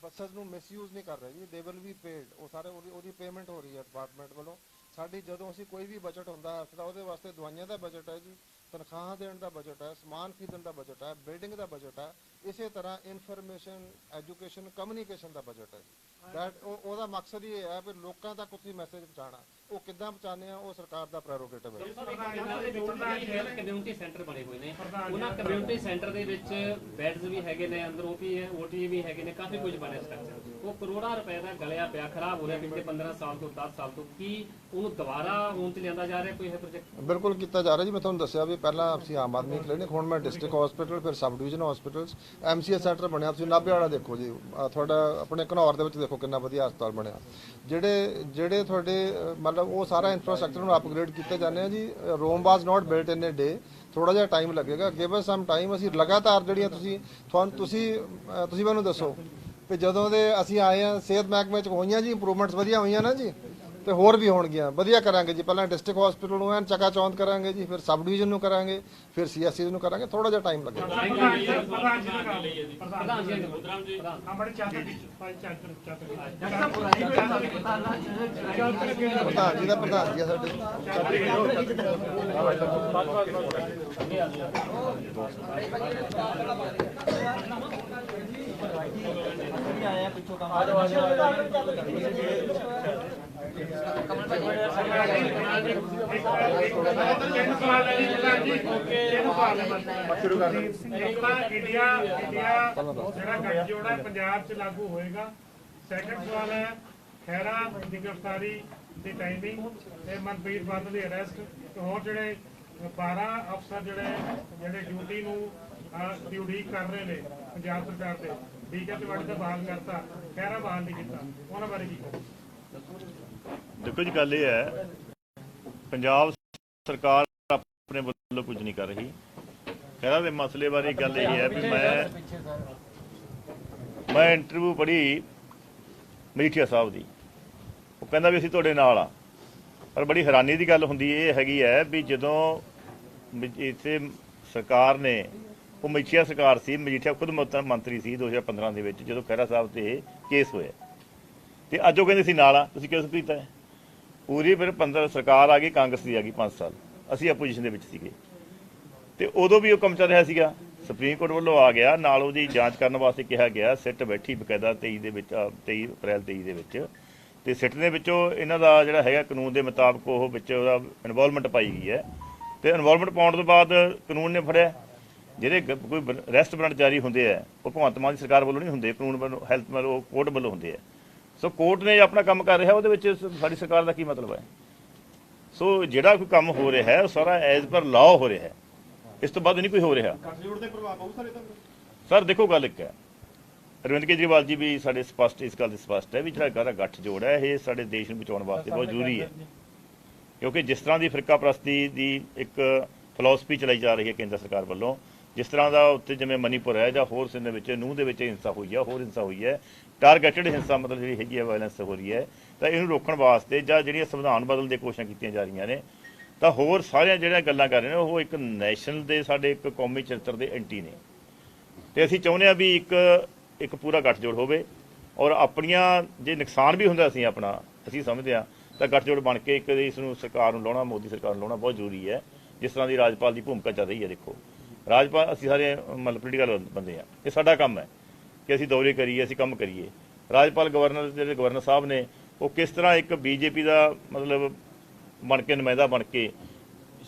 Buses ਨੂੰ ਮਿਸਯੂਜ਼ ਨਹੀਂ ਕਰ ਰਹੇ ਜੀ, ਦੇ ਵਿਲ ਬੀ ਪੇਡ। ਉਹ ਸਾਰੇ ਉਹਦੀ ਪੇਮੈਂਟ ਹੋ ਰਹੀ ਹੈ ਡਿਪਾਰਟਮੈਂਟ ਵੱਲੋਂ। ਸਾਡੀ ਜਦੋਂ ਅਸੀਂ ਕੋਈ ਵੀ ਬਜਟ ਹੁੰਦਾ ਹੈ ਤਾਂ ਉਹਦੇ ਵਾਸਤੇ ਦਵਾਈਆਂ ਦਾ ਬਜਟ ਹੈ ਜੀ, ਤਨਖਾਹਾਂ ਦੇਣ ਦਾ ਬਜਟ ਹੈ, ਸਮਾਨ ਖਰੀਦਣ ਦਾ ਬਜਟ ਹੈ, ਬਿਲਡਿੰਗ ਦਾ ਬਜਟ ਹੈ। ਇਸੇ ਤਰ੍ਹਾਂ ਇਨਫੋਰਮੇਸ਼ਨ, ਐਜੂਕੇਸ਼ਨ, ਕਮਿਊਨੀਕੇਸ਼ਨ ਦਾ ਬਜਟ ਹੈ। ਦੈਟ ਉਹਦਾ ਮਕਸਦ ਇਹ ਹੈ ਵੀ ਲੋਕਾਂ ਤੱਕ ਤੁਸੀਂ ਮੈਸੇਜ ਪਹੁੰਚਾਉਣਾ। ਉਹ ਕਿੱਦਾਂ ਪਹੁੰਚਾਉਂਦੇ ਆ ਉਹ ਸਰਕਾਰ ਦਾ ਪ੍ਰੈਰੋਗੇਟਿਵ ਹੈ। ਕਮਿਊਨਿਟੀ ਸੈਂਟਰ ਬਣੇ ਹੋਏ ਨੇ, ਉਹਨਾਂ ਕਮਿਊਨਿਟੀ ਸੈਂਟਰ ਦੇ ਵਿੱਚ ਬੈੱਡਸ ਵੀ ਹੈਗੇ ਨੇ, ਅੰਦਰ OT ਵੀ ਹੈਗੇ ਨੇ, ਕਾਫੀ ਕੁਝ ਬਣਿਆ ਸਟਰਕਚਰ। ਉਹ ਕਰੋੜਾਂ ਰੁਪਏ ਦਾ ਗਲਿਆ ਪਿਆ, ਖਰਾਬ ਹੋ ਰਿਹਾ ਪਿਛਲੇ 15 ਸਾਲ ਤੋਂ 10 ਸਾਲ ਤੋਂ। ਕੀ ਉਹਨੂੰ ਦੁਬਾਰਾ ਹੁਣ ਤੇ ਲਿਆਂਦਾ ਜਾ ਰਿਹਾ ਕੋਈ ਹੈ ਪ੍ਰੋਜੈਕਟ? ਬਿਲਕੁਲ ਕੀਤਾ ਜਾ ਰਿਹਾ ਜੀ। ਮੈਂ ਤੁਹਾਨੂੰ ਦੱਸਿਆ ਵੀ ਪਹਿਲਾਂ ਅਸੀਂ ਆਮ ਆਦਮੀ ਕਲੀਨਿਕ, ਹੁਣ ਮੈਂ ਡਿਸਟ੍ਰਿਕਟ ਹਸਪੀਟਲ, ਫਿਰ sub division hospitals, MCS centre ਬਣਿਆ। ਤੁਸੀਂ ਨਾਭੇ ਵਾਲਾ ਦੇਖੋ ਜੀ, ਤੁਹਾਡਾ ਆਪਣੇ ਘਨੌਰ ਦੇ ਵਿੱਚ ਦੇਖੋ ਕਿੰਨਾ ਵਧੀਆ ਹਸਪਤਾਲ ਬਣਿਆ। ਜਿਹੜੇ ਤੁਹਾਡੇ ਮਤਲਬ ਉਹ ਸਾਰਾ ਇਨਫਰਾਸਟ੍ਰਕਚਰ ਨੂੰ ਅਪਗ੍ਰੇਡ ਕੀਤੇ ਜਾਂਦੇ ਆ ਜੀ। ਰੋਮ ਵਾਸ ਨਾਟ ਬਿਲਟ ਇਨ ਏ ਡੇ, ਥੋੜਾ ਜਿਹਾ ਟਾਈਮ ਲੱਗੇਗਾ। ਗਿਵ ਅਸ ਸਮ ਟਾਈਮ। ਅਸੀਂ ਲਗਾਤਾਰ ਜਿਹੜੀਆਂ ਤੁਸੀਂ ਮੈਨੂੰ ਦੱਸੋ ਵੀ ਜਦੋਂ ਦੇ ਅਸੀਂ ਆਏ ਆ ਸਿਹਤ ਮਹਿਕਮੇ 'ਚ ਹੋਈਆਂ ਜੀ ਇੰਪਰੂਵਮੈਂਟਸ ਵਧੀਆ ਹੋਈਆਂ ਨਾ ਜੀ। ਤੇ ਹੋਰ ਵੀ ਹੋਣਗੀਆਂ। ਵਧੀਆ ਕਰਾਂਗੇ ਜੀ। ਪਹਿਲਾਂ ਡਿਸਟ੍ਰਿਕਟ ਹਸਪੀਟਲ ਨੂੰ ਐਨ ਚਕਾਚੌਂਧ ਕਰਾਂਗੇ ਜੀ, ਫਿਰ ਸਬ ਡਿਵੀਜ਼ਨ ਨੂੰ ਕਰਾਂਗੇ, ਫਿਰ ਸੀਐਸਸੀ ਨੂੰ ਕਰਾਂਗੇ। ਥੋੜਾ ਜਿਹਾ ਟਾਈਮ ਲੱਗੇਗਾ। ਪ੍ਰਧਾਨ ਜੀ ਦਾ ਨਾਮ ਪ੍ਰਧਾਨ ਜੀ ਹਮਾਰੇ ਚਾਦਰ ਪ੍ਰਧਾਨ ਜੀ ਦਾ ਪ੍ਰਧਾਨ ਜੀ ਆ ਸਾਡੇ। ਇੰਡੀਆ ਜਿਹੜਾ ਗੱਠਜੋੜ ਹੈ ਪੰਜਾਬ 'ਚ ਲਾਗੂ ਹੋਏਗਾ। ਸੈਕੰਡ ਸਵਾਲ ਹੈ ਖਹਿਰਾ ਦੀ ਗ੍ਰਿਫਤਾਰੀ ਦੀ ਟਾਈਮਿੰਗ ਤੇ ਮਨਪ੍ਰੀਤ ਬਾਦਲ ਦੀ ਅਰੈਸਟ ਤੇ ਹੋਰ ਜਿਹੜੇ 12 ਅਫਸਰ ਜਿਹੜੇ ਡਿਊਟੀ ਨੂੰ ਦੀ ਉਡੀਕ ਕਰ ਰਹੇ ਨੇ ਪੰਜਾਬ ਸਰਕਾਰ ਦੇ। ਠੀਕ ਹੈ, ਤੁਹਾਡੇ ਤਾਂ ਬਹਾਲ ਕਰਤਾ, ਖਹਿਰਾ ਬਹਾਲ ਨਹੀਂ ਕੀਤਾ, ਉਹਨਾਂ ਬਾਰੇ ਕੀ ਕਹੋ? ਦੇਖੋ ਜੀ, ਗੱਲ ਇਹ ਹੈ ਪੰਜਾਬ ਸਰਕਾਰ ਆਪਣੇ ਵੱਲੋਂ ਕੁਝ ਨਹੀਂ ਕਰ ਰਹੀ। ਖਹਿਰਾ ਦੇ ਮਸਲੇ ਬਾਰੇ ਗੱਲ ਇਹ ਹੈ ਵੀ ਮੈਂ ਇੰਟਰਵਿਊ ਪੜ੍ਹੀ ਮਜੀਠੀਆ ਸਾਹਿਬ ਦੀ। ਉਹ ਕਹਿੰਦਾ ਵੀ ਅਸੀਂ ਤੁਹਾਡੇ ਨਾਲ ਆ, ਪਰ ਬੜੀ ਹੈਰਾਨੀ ਦੀ ਗੱਲ ਹੁੰਦੀ ਇਹ ਹੈਗੀ ਹੈ ਵੀ ਜਦੋਂ ਇੱਥੇ ਸਰਕਾਰ ਨੇ, ਉਹ ਮਜੀਠੀਆ ਸਰਕਾਰ ਸੀ, ਮਜੀਠੀਆ ਖੁਦ ਮੰਤਰੀ ਸੀ 2015 ਦੇ ਵਿੱਚ ਜਦੋਂ ਖਹਿਰਾ ਸਾਹਿਬ ਤੇ ਕੇਸ ਹੋਇਆ, ਤੇ ਅੱਜ ਉਹ ਕਹਿੰਦੇ ਸੀ ਨਾਲ ਆ। ਤੁਸੀਂ ਕਿਉਂ ਕੀਤਾ ਹੈ? ਪੂਰੀ ਫਿਰ 15 ਸਰਕਾਰ ਆ ਗਈ, ਕਾਂਗਰਸ ਦੀ ਆ ਗਈ 5 ਸਾਲ, ਅਸੀਂ ਆਪੋਜੀਸ਼ਨ ਦੇ ਵਿੱਚ ਸੀਗੇ, ਤੇ ਉਦੋਂ ਵੀ ਉਹ ਕੰਮ ਚੱਲ ਰਿਹਾ ਸੀਗਾ। ਸੁਪਰੀਮ ਕੋਰਟ ਵੱਲੋਂ ਆ ਗਿਆ, ਨਾਲ ਉਹਦੀ ਜਾਂਚ ਕਰਨ ਵਾਸਤੇ ਕਿਹਾ ਗਿਆ। ਸਿੱਟ ਬੈਠੀ ਬਕਾਇਦਾ 23 ਅਪ੍ਰੈਲ 23 ਦੇ ਵਿੱਚ, ਤੇ ਸਿੱਟ ਦੇ ਵਿੱਚੋਂ ਇਹਨਾਂ ਦਾ ਜਿਹੜਾ ਹੈਗਾ ਕਾਨੂੰਨ ਦੇ ਮੁਤਾਬਕ ਉਹ ਵਿੱਚ ਉਹਦਾ ਇਨਵੋਲਵਮੈਂਟ ਪਾਈ ਗਈ ਹੈ, ਤੇ ਇਨਵੋਲਵਮੈਂਟ ਪਾਉਣ ਤੋਂ ਬਾਅਦ ਕਾਨੂੰਨ ਨੇ ਫੜਿਆ। ਜਿਹੜੇ ਕੋਈ ਅਰੈਸਟ ਵਾਰੰਟ ਜਾਰੀ ਹੁੰਦੇ ਆ ਉਹ ਭਗਵੰਤ ਮਾਨ ਦੀ ਸਰਕਾਰ ਵੱਲੋਂ ਨਹੀਂ ਹੁੰਦੇ, ਕਾਨੂੰਨ ਵੱਲੋਂ, ਹੈਲਥ ਵੱਲੋਂ, ਕੋਰਟ ਵੱਲੋਂ ਹੁੰਦੇ ਆ। ਸੋ ਕੋਰਟ ਨੇ ਆਪਣਾ ਕੰਮ ਕਰ ਰਿਹਾ, ਉਹਦੇ ਵਿੱਚ ਸਾਡੀ ਸਰਕਾਰ ਦਾ ਕੀ ਮਤਲਬ ਹੈ? ਸੋ ਜਿਹੜਾ ਕੋਈ ਕੰਮ ਹੋ ਰਿਹਾ ਹੈ ਉਹ ਸਾਰਾ ਐਜ਼ ਪਰ ਲਾਅ ਹੋ ਰਿਹਾ ਹੈ, ਇਸ ਤੋਂ ਬਾਅਦ ਨਹੀਂ ਕੋਈ ਹੋ ਰਿਹਾ। ਸਰ ਦੇਖੋ, ਗੱਲ ਇੱਕ ਹੈ, ਅਰਵਿੰਦ ਕੇਜਰੀਵਾਲ ਜੀ ਵੀ ਸਾਡੇ ਸਪਸ਼ਟ ਇਸ ਗੱਲ ਦੇ ਸਪਸ਼ਟ ਹੈ ਵੀ ਜਿਹੜਾ ਗੱਠ ਜੋੜ ਹੈ ਇਹ ਸਾਡੇ ਦੇਸ਼ ਨੂੰ ਬਚਾਉਣ ਵਾਸਤੇ ਬਹੁਤ ਜ਼ਰੂਰੀ ਹੈ। ਕਿਉਂਕਿ ਜਿਸ ਤਰ੍ਹਾਂ ਦੀ ਫਿਰਕਾ ਪ੍ਰਸਤੀ ਦੀ ਇੱਕ ਫਿਲਾਸਫੀ ਚਲਾਈ ਜਾ ਰਹੀ ਹੈ ਕੇਂਦਰ ਸਰਕਾਰ ਵੱਲੋਂ, ਜਿਸ ਤਰ੍ਹਾਂ ਦਾ ਉੱਤੇ ਜਿਵੇਂ ਮਨੀਪੁਰ ਹੈ ਜਾਂ ਹੋਰ ਸਿੰਧ ਦੇ ਵਿੱਚ ਨੂੰਹ ਦੇ ਵਿੱਚ ਹਿੰਸਾ ਹੋਈ ਹੈ, ਹੋਰ ਹਿੰਸਾ ਹੋਈ ਹੈ, ਟਾਰਗੇਟਡ ਹਿੰਸਾ ਮਤਲਬ ਜਿਹੜੀ ਹੈਗੀ ਹੈ ਵਾਇਲੈਂਸ ਹੋ ਰਹੀ ਹੈ, ਤਾਂ ਇਹਨੂੰ ਰੋਕਣ ਵਾਸਤੇ ਜਾਂ ਜਿਹੜੀਆਂ ਸੰਵਿਧਾਨ ਬਦਲਣ ਦੀਆਂ ਕੋਸ਼ਿਸ਼ਾਂ ਕੀਤੀਆਂ ਜਾ ਰਹੀਆਂ ਨੇ, ਤਾਂ ਹੋਰ ਸਾਰੀਆਂ ਜਿਹੜੀਆਂ ਗੱਲਾਂ ਕਰ ਰਹੇ ਨੇ ਉਹ ਇੱਕ ਨੈਸ਼ਨਲ ਦੇ ਸਾਡੇ ਇੱਕ ਕੌਮੀ ਚਰਿੱਤਰ ਦੇ ਐਂਟੀ ਨੇ। ਤੇ ਅਸੀਂ ਚਾਹੁੰਦੇ ਹਾਂ ਵੀ ਇੱਕ ਪੂਰਾ ਗੱਠਜੋੜ ਹੋਵੇ, ਔਰ ਆਪਣੀਆਂ ਜੇ ਨੁਕਸਾਨ ਵੀ ਹੁੰਦਾ ਅਸੀਂ ਸਮਝਦੇ ਹਾਂ ਤਾਂ ਗੱਠਜੋੜ ਬਣ ਕੇ ਇੱਕ ਇਸ ਨੂੰ ਸਰਕਾਰ ਨੂੰ ਲਾਉਣਾ, ਮੋਦੀ ਸਰਕਾਰ ਨੂੰ ਲਾਉਣਾ ਬਹੁਤ ਜ਼ਰੂਰੀ ਹੈ। ਜਿਸ ਤਰ੍ਹਾਂ ਦੀ ਰਾਜਪਾਲ ਦੀ ਭੂਮਿਕਾ ਚੱਲ ਰਹੀ ਹੈ, ਦੇਖੋ ਰਾਜਪਾਲ, ਅਸੀਂ ਸਾਰੇ ਮਤਲਬ ਪੋਲੀਟੀਕਲ ਬੰਦੇ ਹਾਂ, ਇਹ ਸਾਡਾ ਕੰਮ ਹੈ ਕਿ ਅਸੀਂ ਦੌਰੇ ਕਰੀਏ, ਅਸੀਂ ਕੰਮ ਕਰੀਏ। ਰਾਜਪਾਲ ਜਿਹੜੇ ਗਵਰਨਰ ਸਾਹਿਬ ਨੇ ਉਹ ਕਿਸ ਤਰ੍ਹਾਂ ਇੱਕ ਬੀਜੇਪੀ ਦਾ ਮਤਲਬ ਬਣ ਕੇ, ਨੁਮਾਇੰਦਾ ਬਣ ਕੇ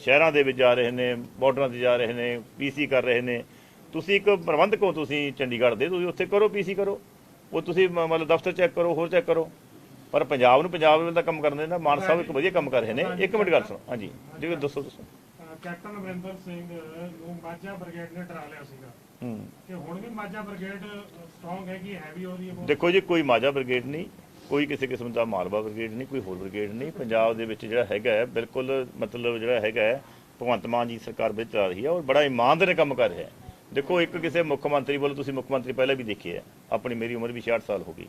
ਸ਼ਹਿਰਾਂ ਦੇ ਵਿੱਚ ਜਾ ਰਹੇ ਨੇ, ਬਾਰਡਰਾਂ 'ਤੇ ਜਾ ਰਹੇ ਨੇ, ਪੀਸੀ ਕਰ ਰਹੇ ਨੇ। ਤੁਸੀਂ ਇੱਕ ਪ੍ਰਬੰਧਕ ਹੋ, ਤੁਸੀਂ ਚੰਡੀਗੜ੍ਹ ਦੇ, ਤੁਸੀਂ ਉੱਥੇ ਕਰੋ, ਪੀਸੀ ਕਰੋ, ਉਹ ਤੁਸੀਂ ਮਤਲਬ ਦਫ਼ਤਰ ਚੈੱਕ ਕਰੋ, ਹੋਰ ਚੈੱਕ ਕਰੋ, ਪਰ ਪੰਜਾਬ ਨੂੰ ਪੰਜਾਬ ਦਾ ਕੰਮ ਕਰਨ ਦੇ ਨਾ। ਮਾਨ ਸਾਹਿਬ ਇੱਕ ਵਧੀਆ ਕੰਮ ਕਰ ਰਹੇ ਨੇ। ਇੱਕ ਮਿੰਟ ਗੱਲ ਸੁਣੋ। ਹਾਂਜੀ ਜੀ, ਦੱਸੋ। ਕੈਪਟਨ ਅਮਰਿੰਦਰ ਸਿੰਘ ਨੂੰ ਮਾਝਾ ਬ੍ਰਿਗੇਡ ਨੇ ਡਰਾ ਲਿਆ ਸੀਗਾ ਕਿ ਹੁਣ ਵੀ ਮਾਝਾ ਬ੍ਰਿਗੇਡ ਸਟਰੋਂਗ ਹੈਗੀ, ਹੈਵੀ ਹੋ ਰਹੀ ਹੈ। ਦੇਖੋ ਜੀ, ਕੋਈ ਮਾਝਾ ਬ੍ਰਿਗੇਡ ਨਹੀਂ, ਕੋਈ ਕਿਸੇ ਕਿਸਮ ਦਾ ਮਾਲਵਾ ਬ੍ਰਿਗੇਡ ਨਹੀਂ, ਕੋਈ ਹੋਰ ਬ੍ਰਿਗੇਡ ਨਹੀਂ। ਪੰਜਾਬ ਦੇ ਵਿੱਚ ਜਿਹੜਾ ਹੈਗਾ ਹੈ ਬਿਲਕੁਲ ਮਤਲਬ ਜਿਹੜਾ ਹੈਗਾ ਹੈ ਭਗਵੰਤ ਮਾਨ ਜੀ ਸਰਕਾਰ ਵਿੱਚ ਚਲਾ ਰਹੀ ਹੈ, ਔਰ ਬੜਾ ਇਮਾਨਦਾਰੀ ਕੰਮ ਕਰ ਰਿਹਾ ਹੈ। ਦੇਖੋ, ਇੱਕ ਕਿਸੇ ਮੁੱਖ ਮੰਤਰੀ ਵੱਲੋਂ, ਤੁਸੀਂ ਮੁੱਖ ਮੰਤਰੀ ਪਹਿਲਾਂ ਵੀ ਦੇਖੇ ਹੈ, ਆਪਣੀ ਮੇਰੀ ਉਮਰ ਵੀ 66 ਸਾਲ ਹੋ ਗਈ,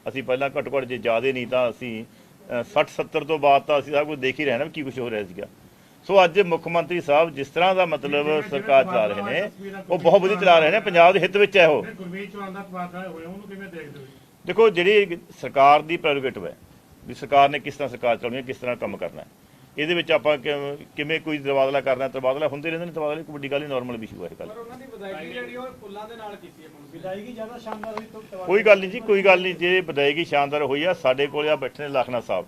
ਅਸੀਂ ਪਹਿਲਾਂ ਘੱਟੋ ਘੱਟ ਜੇ ਜ਼ਿਆਦਾ ਨਹੀਂ ਤਾਂ ਅਸੀਂ 60-70 ਤੋਂ ਬਾਅਦ ਤਾਂ ਅਸੀਂ ਸਭ ਕੁਝ ਦੇਖ ਹੀ ਰਹੇ ਨਾ ਕੀ ਕੁਝ ਹੋ ਰਿਹਾ ਸੀਗਾ। ਸੋ ਅੱਜ ਮੁੱਖ ਮੰਤਰੀ ਸਾਹਿਬ ਜਿਸ ਤਰ੍ਹਾਂ ਦਾ ਮਤਲਬ ਸਰਕਾਰ ਚਲਾ ਰਹੇ ਨੇ ਉਹ ਬਹੁਤ ਵਧੀਆ ਚਲਾ ਰਹੇ ਨੇ, ਪੰਜਾਬ ਦੇ ਹਿੱਤ ਵਿੱਚ ਹੈ ਉਹ। ਦੇਖੋ, ਜਿਹੜੀ ਸਰਕਾਰ ਦੀ ਪ੍ਰੈਰੋਗੇਟਿਵ ਹੈ ਵੀ ਸਰਕਾਰ ਨੇ ਕਿਸ ਤਰ੍ਹਾਂ ਸਰਕਾਰ ਚਲਾਉਣੀ ਹੈ, ਕਿਸ ਤਰ੍ਹਾਂ ਕੰਮ ਕਰਨਾ ਹੈ, ਇਹਦੇ ਵਿੱਚ ਆਪਾਂ ਕਿਵੇਂ ਕੋਈ ਤਬਾਦਲਾ ਕਰਨਾ, ਤਬਾਦਲਾ ਹੁੰਦੇ ਰਹਿੰਦੇ ਨੇ, ਤਬਾਦਲਾ ਕੋਈ ਵੱਡੀ ਗੱਲ ਨਹੀਂ, ਨਾਰਮਲ ਇਸ਼ੂ ਹੈ ਇਹ ਗੱਲ। ਕੋਈ ਗੱਲ ਨਹੀਂ ਜੀ, ਕੋਈ ਗੱਲ ਨਹੀਂ। ਜੇ ਵਿਦਾਇਗੀ ਸ਼ਾਨਦਾਰ ਹੋਈ ਆ, ਸਾਡੇ ਕੋਲ ਆ ਬੈਠੇ ਨੇ ਲਖਨਾ ਸਾਹਿਬ,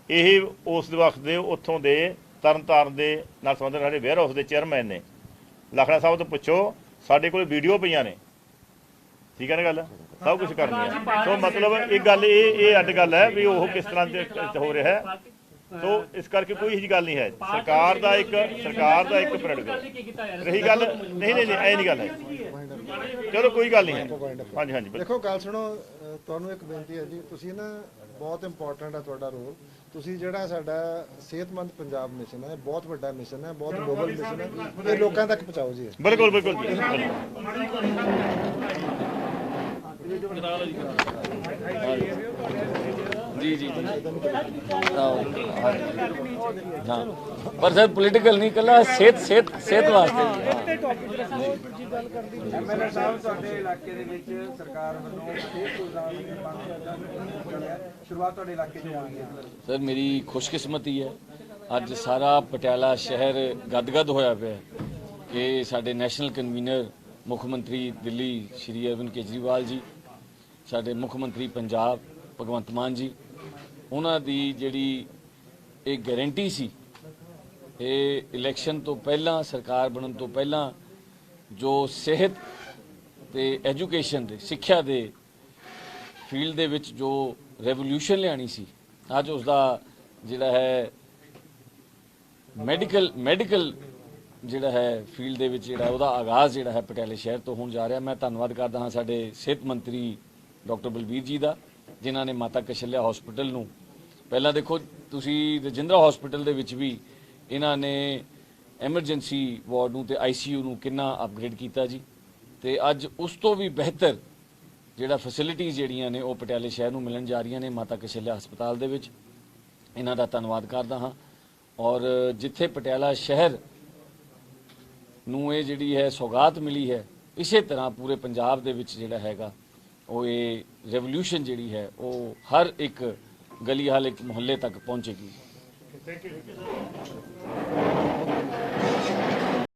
ਇਹ ਉਸ ਵਕਤ ਦੇ ਉੱਥੋਂ ਦੇ ਤਰਨਤਾਰਨ ਦੇ ਨਾਲ ਸੰਬੰਧਿਤ ਸਾਡੇ ਵੇਅਰ ਹਾਊਸ ਦੇ ਚੇਅਰਮੈਨ ਨੇ। ਲਖਨਾ ਸਾਹਿਬ ਤੋਂ ਪੁੱਛੋ, ਸਾਡੇ ਕੋਲ ਵੀਡੀਓ ਪਈਆਂ ਨੇ, ਠੀਕ ਹੈ ਨਾ ਗੱਲ, ਸਭ ਕੁਝ ਕਰਨੀ ਹੈ। ਸੋ ਮਤਲਬ ਇੱਕ ਗੱਲ ਇਹ ਅੱਡ ਗੱਲ ਹੈ ਵੀ ਉਹ ਕਿਸ ਤਰ੍ਹਾਂ ਦੇ ਹੋ ਰਿਹਾ ਹੈ। ਸੋ ਇਸ ਕਰਕੇ ਕੋਈ ਇਹੋ ਗੱਲ ਨਹੀਂ ਹੈ। ਸਰਕਾਰ ਦਾ ਇੱਕ ਪ੍ਰੈਰੋਗੇਟਿਵ ਰਹੀ ਗੱਲ ਨਹੀਂ ਐ ਨਹੀਂ ਗੱਲ ਹੈ। ਚਲੋ ਕੋਈ ਗੱਲ ਨਹੀਂ ਹੈ। ਹਾਂਜੀ ਦੇਖੋ, ਗੱਲ ਸੁਣੋ, ਤੁਹਾਨੂੰ ਇੱਕ ਬੇਨਤੀ ਹੈ ਜੀ, ਤੁਸੀਂ ਨਾ ਬਹੁਤ ਇੰਪੋਰਟੈਂਟ ਹੈ ਤੁਹਾਡਾ ਰੋਲ। ਤੁਸੀਂ ਜਿਹੜਾ ਸਾਡਾ ਸਿਹਤਮੰਦ ਪੰਜਾਬ ਮਿਸ਼ਨ ਹੈ, ਬਹੁਤ ਵੱਡਾ ਮਿਸ਼ਨ ਹੈ, ਬਹੁਤ ਗਲੋਬਲ ਮਿਸ਼ਨ ਹੈ, ਇਹ ਲੋਕਾਂ ਤੱਕ ਪਹੁੰਚਾਓ ਜੀ। ਬਿਲਕੁਲ ਜੀ। जी जी हाँ पर सर पॉलिटिकल नहीं कला सेहत वास्ते ਐਮਐਲਏ ਸਾਹਿਬ ਤੁਹਾਡੇ ਇਲਾਕੇ ਦੇ ਵਿੱਚ ਸਰਕਾਰ ਵੱਲੋਂ ਸਿਹਤ ਸੁਵਿਧਾਵਾਂ ਦੀ ਸ਼ੁਰੂਆਤ ਤੁਹਾਡੇ ਇਲਾਕੇ 'ਚ ਹੋਈ ਹੈ ਸਰ ਮੇਰੀ ਖੁਸ਼ਕਿਸਮਤੀ ਹੈ ਅੱਜ ਸਾਰਾ ਪਟਿਆਲਾ ਸ਼ਹਿਰ ਗਦਗਦ ਹੋਇਆ ਪਿਆ ਕਿ ਸਾਡੇ ਨੈਸ਼ਨਲ ਕਨਵੀਨਰ ਮੁੱਖ ਮੰਤਰੀ ਦਿੱਲੀ ਸ਼੍ਰੀ ਅਰਵਿੰਦ ਕੇਜਰੀਵਾਲ ਜੀ ਸਾਡੇ ਮੁੱਖ ਮੰਤਰੀ ਪੰਜਾਬ ਭਗਵੰਤ ਮਾਨ ਜੀ ਉਹਨਾਂ ਦੀ ਜਿਹੜੀ ਇਹ ਗਾਰੰਟੀ ਸੀ ਇਹ ਇਲੈਕਸ਼ਨ ਤੋਂ ਪਹਿਲਾਂ ਸਰਕਾਰ ਬਣਨ ਤੋਂ ਪਹਿਲਾਂ ਜੋ ਸਿਹਤ ਤੇ ਐਜੂਕੇਸ਼ਨ ਦੇ ਸਿੱਖਿਆ ਦੇ ਫੀਲਡ ਦੇ ਵਿੱਚ ਜੋ ਰੈਵੋਲੂਸ਼ਨ ਲਿਆਣੀ ਸੀ ਅੱਜ ਉਸ ਦਾ ਜਿਹੜਾ ਹੈ ਮੈਡੀਕਲ ਜਿਹੜਾ ਹੈ ਫੀਲਡ ਦੇ ਵਿੱਚ ਜਿਹੜਾ ਉਹਦਾ ਆਗਾਜ਼ ਜਿਹੜਾ ਹੈ ਪਟਿਆਲੇ ਸ਼ਹਿਰ ਤੋਂ ਹੋਣ ਜਾ ਰਿਹਾ। ਮੈਂ ਧੰਨਵਾਦ ਕਰਦਾ ਹਾਂ ਸਾਡੇ ਸਿਹਤ ਮੰਤਰੀ ਡਾਕਟਰ ਬਲਬੀਰ ਜੀ ਦਾ ਜਿਨ੍ਹਾਂ ਨੇ ਮਾਤਾ ਕਸ਼ਲਿਆ ਹਸਪੀਟਲ ਨੂੰ ਪਹਿਲਾਂ ਦੇਖੋ ਤੁਸੀਂ ਰਜਿੰਦਰਾ ਹਸਪੀਟਲ ਦੇ ਵਿੱਚ ਵੀ ਇਹਨਾਂ ਨੇ ਐਮਰਜੈਂਸੀ ਵਾਰਡ ਨੂੰ ਤੇ ਆਈਸੀਯੂ ਨੂੰ ਕਿੰਨਾ ਅਪਗ੍ਰੇਡ ਕੀਤਾ ਜੀ ਤੇ ਅੱਜ ਉਸ ਤੋਂ ਵੀ ਬਿਹਤਰ ਜਿਹੜਾ ਫੈਸਿਲਿਟੀਜ਼ ਜਿਹੜੀਆਂ ਨੇ ਉਹ ਪਟਿਆਲੇ ਸ਼ਹਿਰ ਨੂੰ ਮਿਲਣ ਜਾ ਰਹੀਆਂ ਨੇ ਮਾਤਾ ਕਸ਼ਲਿਆ ਹਸਪਤਾਲ ਦੇ ਵਿੱਚ। ਇਹਨਾਂ ਦਾ ਧੰਨਵਾਦ ਕਰਦਾ ਹਾਂ ਔਰ ਜਿੱਥੇ ਪਟਿਆਲਾ ਸ਼ਹਿਰ ਨੂੰ ਇਹ ਜਿਹੜੀ ਹੈ ਸੌਗਾਤ ਮਿਲੀ ਹੈ ਇਸੇ ਤਰ੍ਹਾਂ ਪੂਰੇ ਪੰਜਾਬ ਦੇ ਵਿੱਚ ਜਿਹੜਾ ਹੈਗਾ ਉਹ ਇਹ ਰੈਵੋਲੂਸ਼ਨ ਜਿਹੜੀ ਹੈ ਉਹ ਹਰ ਇੱਕ ਗਲੀ ਹਰ ਇੱਕ ਮੁਹੱਲੇ ਤੱਕ ਪਹੁੰਚੇਗੀ। Thank you.